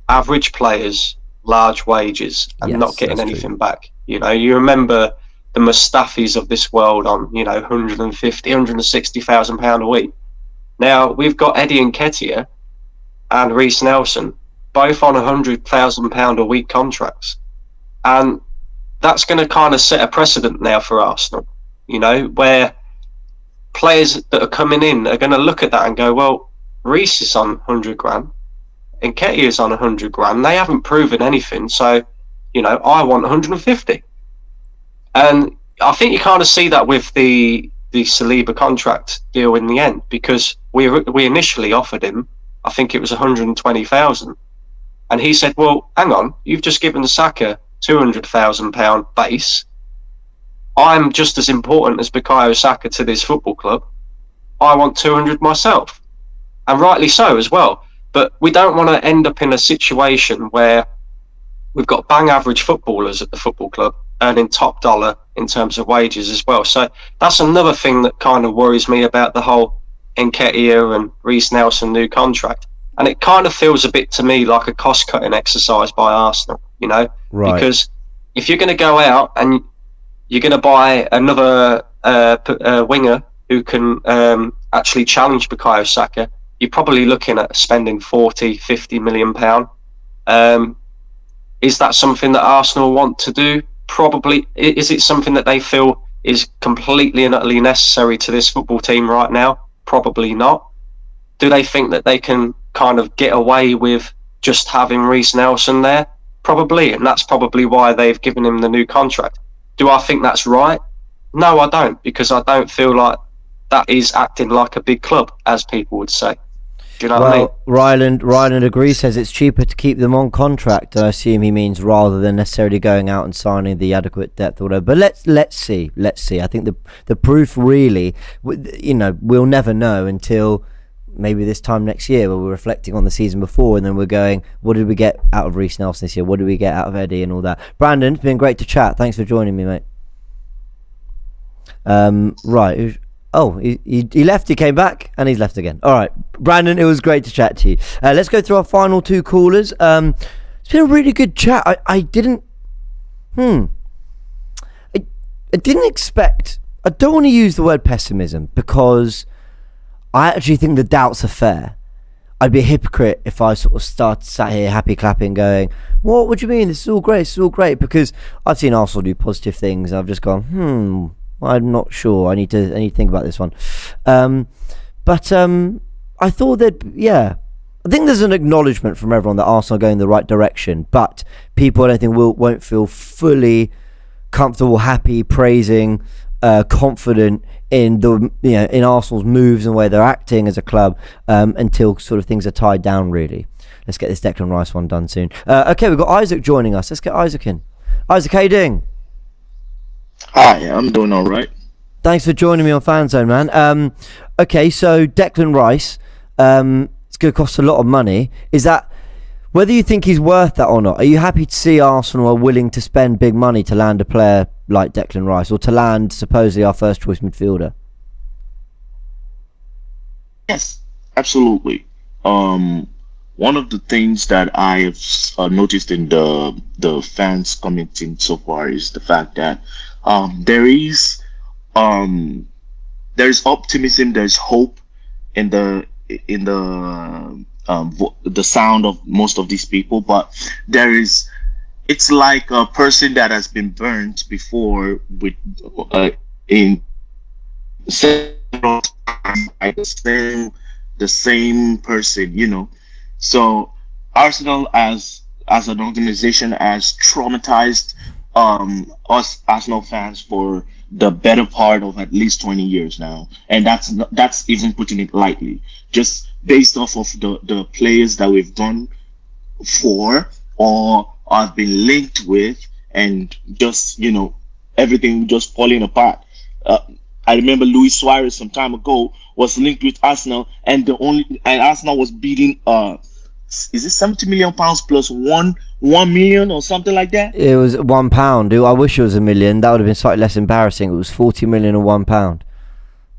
average players large wages and not getting anything back. You know, you remember the Mustafis of this world on, you know, £160,000 a week. Now we've got Eddie Nketiah and Reece Nelson both on £100,000 a week contracts, and that's going to kind of set a precedent now for Arsenal. You know, where players that are coming in are going to look at that and go, well, Reece is on 100 grand, Nketiah is on 100 grand. They haven't proven anything, so, you know, I want 150. And I think you kind of see that with the Saliba contract deal in the end, because we initially offered him, I think it was 120,000, and he said, well, hang on, you've just given Saka £200,000 base. I'm just as important as Bukayo Saka to this football club. I want 200 myself, and rightly so as well. But we don't want to end up in a situation where we've got bang average footballers at the football club earning top dollar in terms of wages as well. So that's another thing that kind of worries me about the whole Nketiah and Reece Nelson new contract. And it kind of feels a bit to me like a cost-cutting exercise by Arsenal, you know? Right. Because if you're going to go out and you're going to buy another winger who can actually challenge Bukayo Saka, you're probably looking at spending 40-50 million pound. Is that something that Arsenal want to do? Probably. Is it something that they feel is completely and utterly necessary to this football team right now? Probably not. Do they think that they can kind of get away with just having Reece Nelson there? Probably, and that's probably why they've given him the new contract. Do I think that's right? No, I don't, because I don't feel like that is acting like a big club, as people would say. Do you know what I mean? Ryland agrees, says it's cheaper to keep them on contract, and I assume he means rather than necessarily going out and signing the adequate depth or whatever. But let's see. I think the proof really, you know, we'll never know until maybe this time next year, where we're reflecting on the season before, and then we're going, what did we get out of Reece Nelson this year? What did we get out of Eddie and all that? Brandon, it's been great to chat. Thanks for joining me, mate. Right. Oh, he left, he came back, and he's left again. All right, Brandon, it was great to chat to you. Let's go through our final two callers. It's It's been a really good chat. I didn't expect. I don't want to use the word pessimism because I actually think the doubts are fair. I'd be a hypocrite if I sort of sat here happy clapping going, what do you mean? This is all great, because I've seen Arsenal do positive things and I've just gone, I'm not sure. I need to think about this one. But I thought that, I think there's an acknowledgement from everyone that Arsenal are going in the right direction, but people I don't think won't feel fully comfortable, happy, praising, confident in in Arsenal's moves and the way they're acting as a club until sort of things are tied down. Really, let's get this Declan Rice one done soon. Okay, we've got Isaac joining us. Let's get Isaac in. Isaac, how you doing? Hi, I'm doing all right. Thanks for joining me on Fanzone, man. Okay, so Declan Rice, it's going to cost a lot of money. Is that whether you think he's worth that or not? Are you happy to see Arsenal are willing to spend big money to land a player like Declan Rice, or to land supposedly our first choice midfielder? Yes, absolutely. One of the things that I have noticed in the fans commenting so far is the fact that there's optimism, there's hope in the sound of most of these people, but it's like a person that has been burnt before with in several times by the same person, So Arsenal as an organization has traumatized us Arsenal fans for the better part of at least 20 years now, and that's even putting it lightly. Just based off of the players that we've gone for or have been linked with, and just everything just falling apart. I remember Luis Suarez some time ago was linked with Arsenal, and Arsenal was beating is it 70 million pounds plus 1 million or something like that? It was £1. I wish it was $1 million. That would have been slightly less embarrassing. It was 40 million and £1.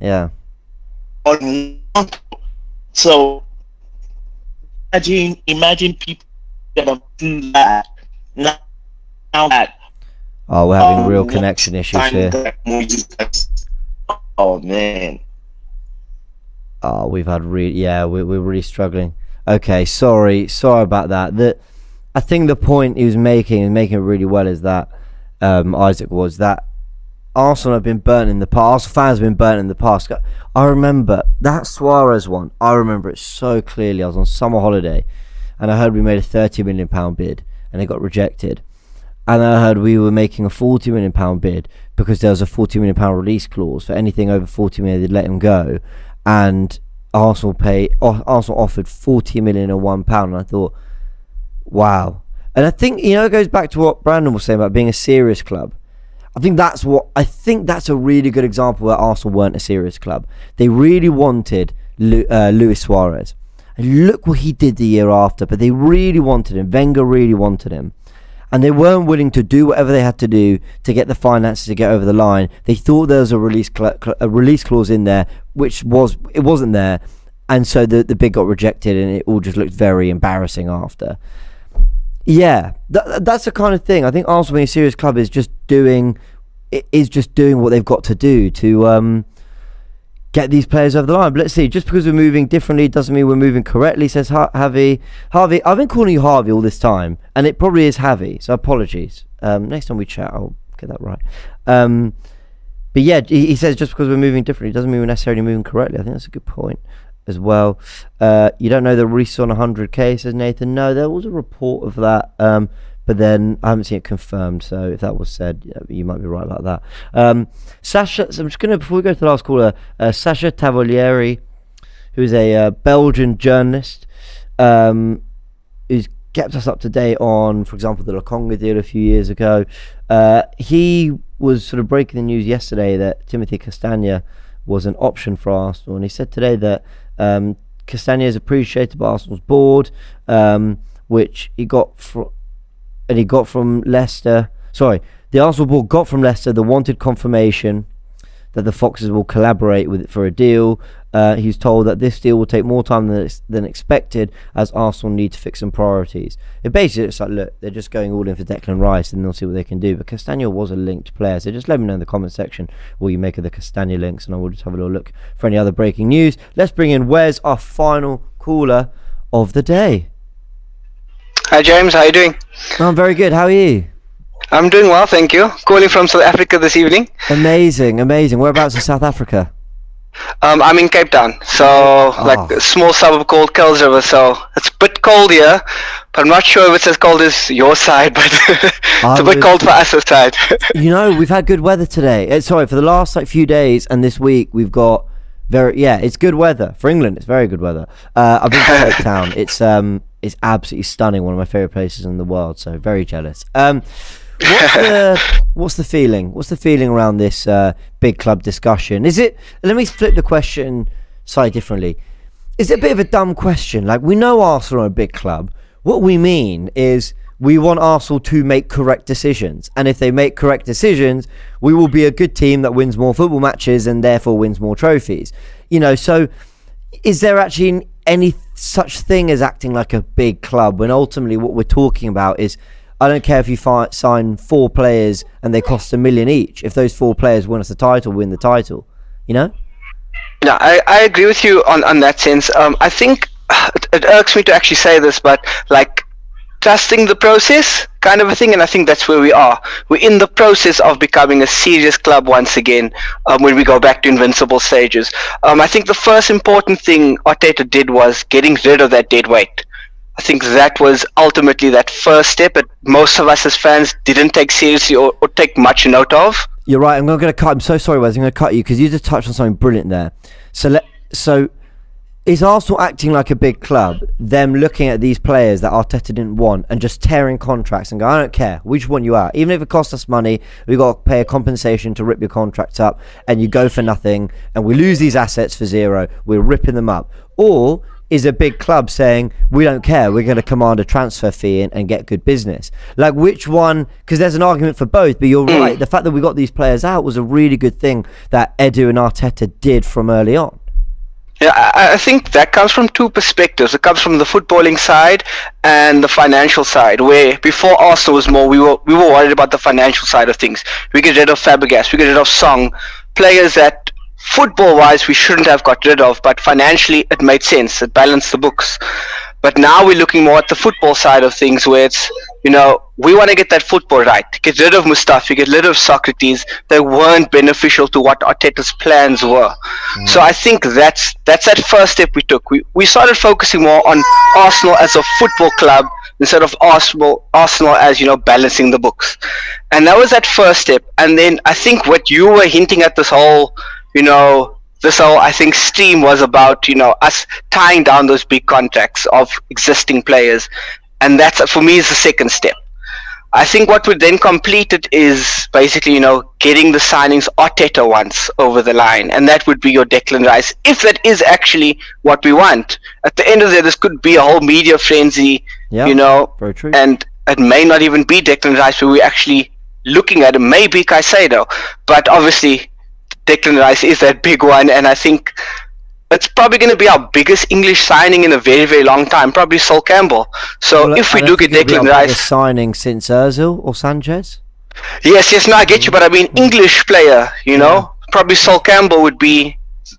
Yeah. So imagine people that do that now that. Oh, we're having real connection issues here. Oh man. Oh, we've had we're really struggling. Okay, sorry about that. I think the point he was making, and making it really well, is that Isaac, was that Arsenal have been burnt in the past. Arsenal fans have been burnt in the past. I remember that Suarez one. I remember it so clearly. I was on summer holiday, and I heard we made a £30 million bid, and it got rejected. And I heard we were making a £40 million bid because there was a £40 million release clause. For anything over 40 million, they'd let him go. And Arsenal offered 40 million and £1, and I thought, wow. And I think it goes back to what Brandon was saying about being a serious club. I think that's a really good example where Arsenal weren't a serious club. They really wanted Luis Suarez, and look what he did the year after. But they really wanted him. Wenger really wanted him, and they weren't willing to do whatever they had to do to get the finances to get over the line. They thought there was a release clause in there, it wasn't there, and so the bid got rejected, and it all just looked very embarrassing after. Yeah, that's the kind of thing. I think Arsenal being a serious club is just doing what they've got to do to get these players over the line. But let's see, just because we're moving differently doesn't mean we're moving correctly, says Javi. Harvey, I've been calling you Harvey all this time, and it probably is Javi, so apologies. Next time we chat, I'll get that right. But yeah, he says just because we're moving differently doesn't mean we're necessarily moving correctly. I think that's a good point as well. You don't know the Reece on 100k, says Nathan. No, there was a report of that, but then I haven't seen it confirmed, so if that was said, you might be right about that. Sasha, so I'm just going to, before we go to the last caller, Sasha Tavolieri, who's a Belgian journalist, who's kept us up to date on, for example, the Lokonga deal a few years ago. He was sort of breaking the news yesterday that Timothy Castagne was an option for Arsenal, and he said today that Castagne is appreciated by Arsenal's board, which he got from Leicester. Sorry, the Arsenal board got from Leicester the wanted confirmation that the Foxes will collaborate with it for a deal. He's told that this deal will take more time than expected, as Arsenal need to fix some priorities. It's like, look, they're just going all in for Declan Rice, and they'll see what they can do. But Castagna was a linked player, so just let me know in the comment section what you make of the Castagna links, and I will just have a little look for any other breaking news. Let's bring in Wes, our final caller of the day. Hi James, how are you doing? I'm very good. How are you? I'm doing well, thank you. Calling from South Africa this evening. Amazing. Whereabouts in South Africa? I'm in Cape Town, so like a small suburb called Kuilsriver, so it's a bit cold here, but I'm not sure if it's as cold as your side, but it's a bit cold for us this side. We've had good weather today. For the last few days and this week we've got it's good weather. For England, it's very good weather. I've been to Cape Town. It's absolutely stunning, one of my favourite places in the world, so very jealous. What's the feeling? What's the feeling around this big club discussion? Let me flip the question slightly differently. Is it a bit of a dumb question? Like, we know Arsenal are a big club. What we mean is we want Arsenal to make correct decisions. And if they make correct decisions, we will be a good team that wins more football matches and therefore wins more trophies. So is there actually any such thing as acting like a big club, when ultimately what we're talking about is, I don't care if you sign 4 players and they cost $1 million each. If those 4 players win us the title, win the title. Yeah, I agree with you on that sense. I think it irks me to actually say this, but like trusting the process kind of a thing, and I think that's where we are. We're in the process of becoming a serious club once again, when we go back to invincible stages. I think the first important thing Arteta did was getting rid of that dead weight. I think that was ultimately that first step that most of us as fans didn't take seriously or take much note of. You're right. I'm so sorry, Wes. I'm going to cut you because you just touched on something brilliant there. So is Arsenal acting like a big club, them looking at these players that Arteta didn't want and just tearing contracts and go, I don't care, we just want you out. Even if it costs us money, we've got to pay a compensation to rip your contract up, and you go for nothing, and we lose these assets for zero, we're ripping them up. Or is a big club saying, we don't care, we're going to command a transfer fee and get good business? Like, which one? Because there's an argument for both, but you're right, the fact that we got these players out was a really good thing that Edu and Arteta did from early on. Yeah, I think that comes from 2 perspectives. It comes from the footballing side and the financial side, where before Arsenal was more, we were worried about the financial side of things. We get rid of Fabregas, we get rid of Song, players that football-wise we shouldn't have got rid of, but financially it made sense, it balanced the books. But now we're looking more at the football side of things, where it's, we want to get that football right. Get rid of Mustafi, get rid of Socrates. They weren't beneficial to what Arteta's plans were. So I think that's that first step we took. We started focusing more on Arsenal as a football club instead of Arsenal as, balancing the books. And that was that first step. And then I think what you were hinting at, this whole I think stream was about, us tying down those big contracts of existing players. And that's, for me, is the second step. I think what we then completed is basically, getting the signings Arteta wants over the line. And that would be your Declan Rice, if that is actually what we want. At the end of the day, this could be a whole media frenzy, very true. And it may not even be Declan Rice, but we're actually looking at it. Maybe Caicedo. But obviously, Declan Rice is that big one, and I think it's probably going to be our biggest English signing in a very, very long time, probably Sol Campbell. So if we do get Declan Rice, signing since Ozil or Sanchez. Yes, no, I get you, but I mean English player, probably Sol Campbell would be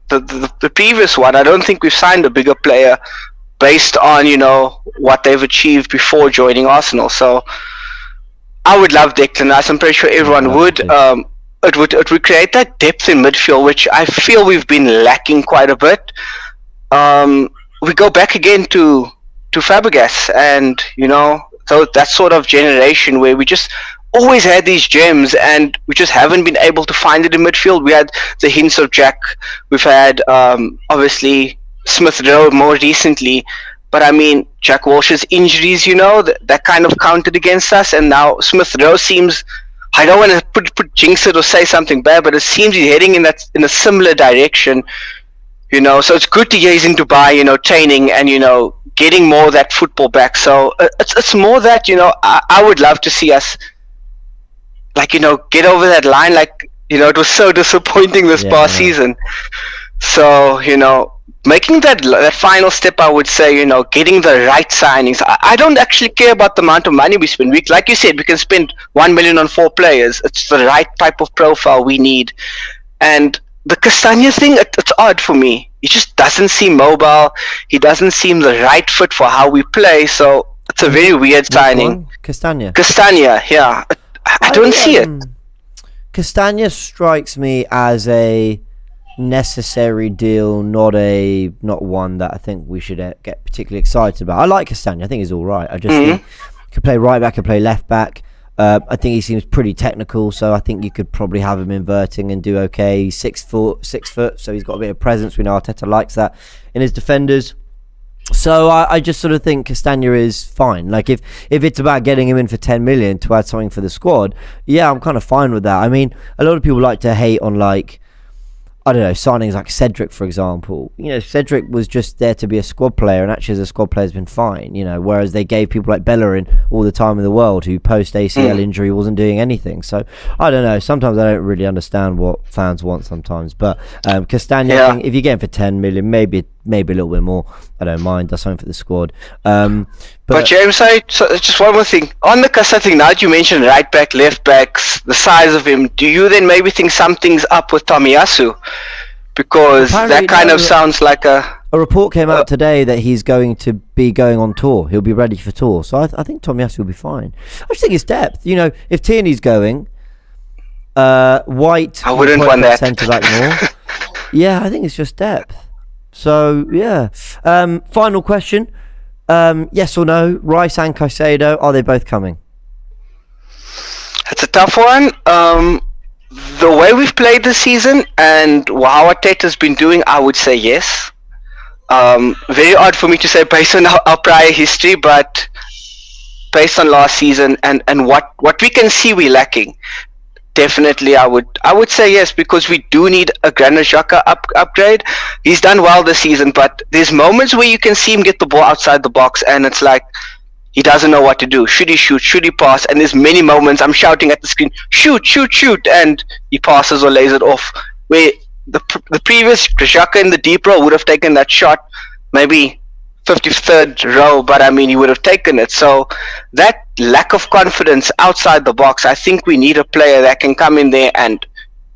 the previous one. I don't think we've signed a bigger player based on what they've achieved before joining Arsenal. So I would love Declan Rice. I'm pretty sure everyone would. It would create that depth in midfield, which I feel we've been lacking quite a bit. We go back again to Fabregas, and so that sort of generation where we just always had these gems, and we just haven't been able to find it in midfield. We had the hints of Jack. We've had obviously Smith Rowe more recently, but I mean Jack Walsh's injuries, that kind of counted against us, and now Smith Rowe seems. I don't want to put jinx it or say something bad, but it seems he's heading in a similar direction, So it's good to hear he's in Dubai, training and getting more of that football back. So it's more that I would love to see us, get over that line, it was so disappointing this past season. So, making that final step, I would say, getting the right signings. I don't actually care about the amount of money we spend. Like you said, we can spend 1 million on 4 players. It's the right type of profile we need. And the Castagna thing, it's odd for me. He just doesn't seem mobile. He doesn't seem the right fit for how we play. So it's a very weird signing. Castagna, yeah. I don't see it. Castagna strikes me as a necessary deal, not one that I think we should get particularly excited about. I like Castagna. I think he's all right. I just think he could play right back, could play left back. I think he seems pretty technical, so I think you could probably have him inverting and do okay. He's 6 foot, so he's got a bit of presence. We know Arteta likes that in his defenders. So I just sort of think Castagna is fine. Like if it's about getting him in for 10 million to add something for the squad, yeah, I'm kind of fine with that. I mean, a lot of people like to hate on signings like Cedric, for example. Cedric was just there to be a squad player, and actually as a squad player has been fine, whereas they gave people like Bellerin all the time in the world who post ACL injury wasn't doing anything. So I don't know, sometimes I don't really understand what fans want sometimes, but Castagna, I think if you get him for 10 million, maybe a little bit more, I don't mind. That's something for the squad. But James, just one more thing on the Castagna thing. Now that you mentioned right back, left backs, the size of him, do you then maybe think something's up with Tomiyasu? Because apparently, that kind of sounds like a report came out today that he's going to be going on tour. He'll be ready for tour. So I think Tomiyasu will be fine. I just think it's depth. If Tierney's going, White, I wouldn't want that centre back more. Yeah, I think it's just depth. So yeah. Final question: yes or no? Rice and Caicedo, are they both coming? It's a tough one. The way we've played this season and how Arteta's been doing, I would say yes. Very odd for me to say based on our prior history, but based on last season and what we can see we're lacking, definitely I would say yes, because we do need a Granit Xhaka upgrade. He's done well this season, but there's moments where you can see him get the ball outside the box and it's like he doesn't know what to do. Should he shoot? Should he pass? And there's many moments I'm shouting at the screen, shoot, shoot, shoot, and he passes or lays it off. Where the previous Xhaka in the deep row would have taken that shot, maybe 53rd row, but I mean, he would have taken it. So that lack of confidence outside the box, I think we need a player that can come in there and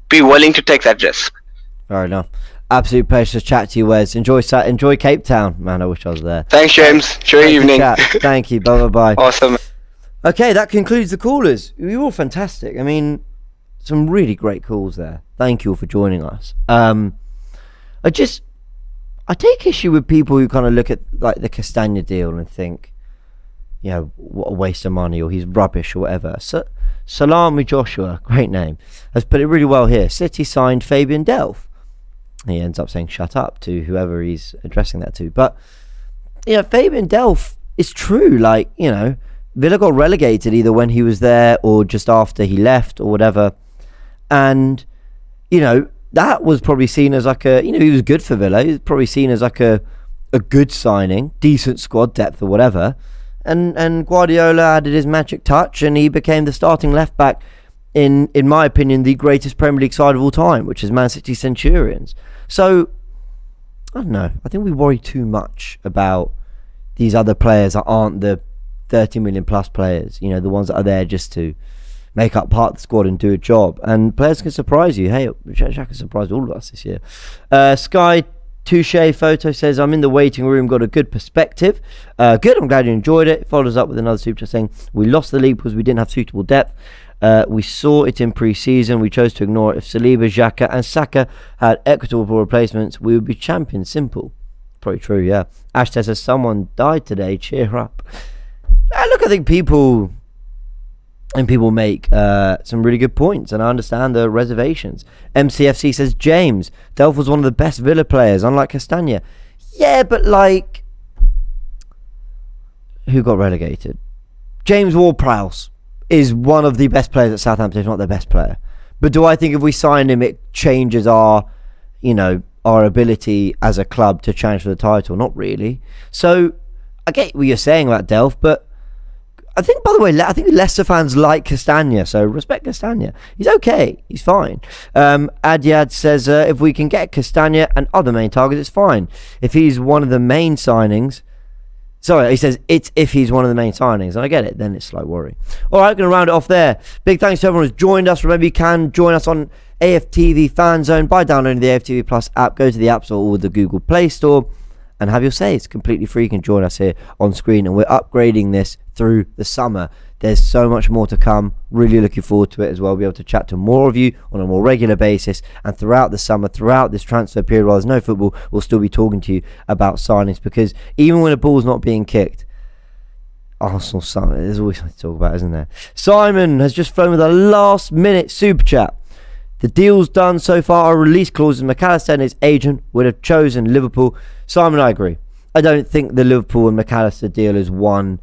be willing to take that risk. Fair enough. Absolute pleasure to chat to you, Wes. Enjoy Cape Town. Man, I wish I was there. Thanks, James. Enjoy your evening. Thank you. Bye. Awesome. Okay, that concludes the callers. You were all fantastic. I mean, some really great calls there. Thank you all for joining us. I take issue with people who kind of look at like the Castagna deal and think, what a waste of money, or he's rubbish or whatever. So, Salami Joshua, great name, has put it really well here. City signed Fabian Delph. He ends up saying shut up to whoever he's addressing that to. But, Fabian Delph is true. Like, Villa got relegated either when he was there or just after he left or whatever. And, that was probably seen as like he was good for Villa. He was probably seen as like a good signing, decent squad depth or whatever. And Guardiola added his magic touch and he became the starting left back in my opinion, the greatest Premier League side of all time, which is Man City Centurions. So, I don't know. I think we worry too much about these other players that aren't the 30 million plus players, the ones that are there just to make up part of the squad and do a job. And players can surprise you. Hey, Xhaka surprised all of us this year. Sky Touche Photo says, I'm in the waiting room, got a good perspective. Good, I'm glad you enjoyed it. Follows up with another super chat saying, we lost the league because we didn't have suitable depth. We saw it in pre-season. We chose to ignore it. If Saliba, Xhaka and Saka had equitable replacements, we would be champions. Simple. Probably true, yeah. Ash says, someone died today. Cheer up. Look, I think people make some really good points, and I understand the reservations. MCFC says, James, Delph was one of the best Villa players, unlike Castagna. Yeah, but like, who got relegated? James Ward-Prowse is one of the best players at Southampton, if not their best player. But do I think if we sign him, it changes our ability as a club to challenge for the title? Not really. So I get what you're saying about Delph, but I think, by the way, I think Leicester fans like Castagna, so respect Castagna. He's okay. He's fine. Adyad says, if we can get Castagna and other main targets, it's fine. If he's one of the main signings... Sorry, he says, it's if he's one of the main signings. And I get it, then it's slight worry. All right, going to round it off there. Big thanks to everyone who's joined us. Remember, you can join us on AFTV FanZone by downloading the AFTV Plus app. Go to the App Store or the Google Play Store and have your say. It's completely free. You can join us here on screen, and we're upgrading this through the summer. There's so much more to come. Really looking forward to it as well. We'll be able to chat to more of you on a more regular basis, and throughout the summer, throughout this transfer period while there's no football, we'll still be talking to you about signings, because even when a ball's not being kicked, Arsenal signing, there's always something to talk about, isn't there? Simon has just flown with a last minute super chat. The deals done so far are release clauses. McAllister and his agent would have chosen Liverpool. Simon, I agree. I don't think the Liverpool and McAllister deal is one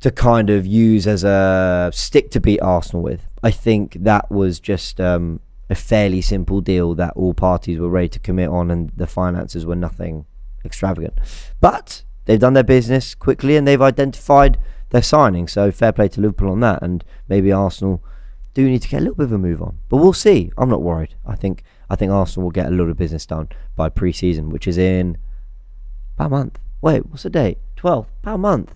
to kind of use as a stick to beat Arsenal with. I think that was just a fairly simple deal that all parties were ready to commit on, and the finances were nothing extravagant. But they've done their business quickly and they've identified their signing. So fair play to Liverpool on that, and maybe Arsenal do need to get a little bit of a move on. But we'll see. I'm not worried. I think Arsenal will get a lot of business done by pre-season, which is in about a month. Wait, what's the date? 12th. About a month.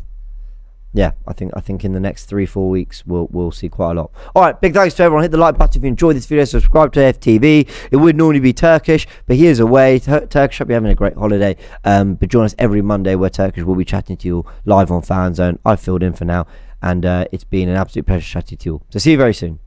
Yeah, I think in the next 3-4 weeks we'll see quite a lot. All right, big thanks to everyone. Hit the like button if you enjoyed this video. Subscribe to FTV. It would normally be Turkish, but here's a way. Turkish, hope you're having a great holiday. But join us every Monday where Turkish will be chatting to you live on FanZone. I've filled in for now, and it's been an absolute pleasure chatting to you all. So see you very soon.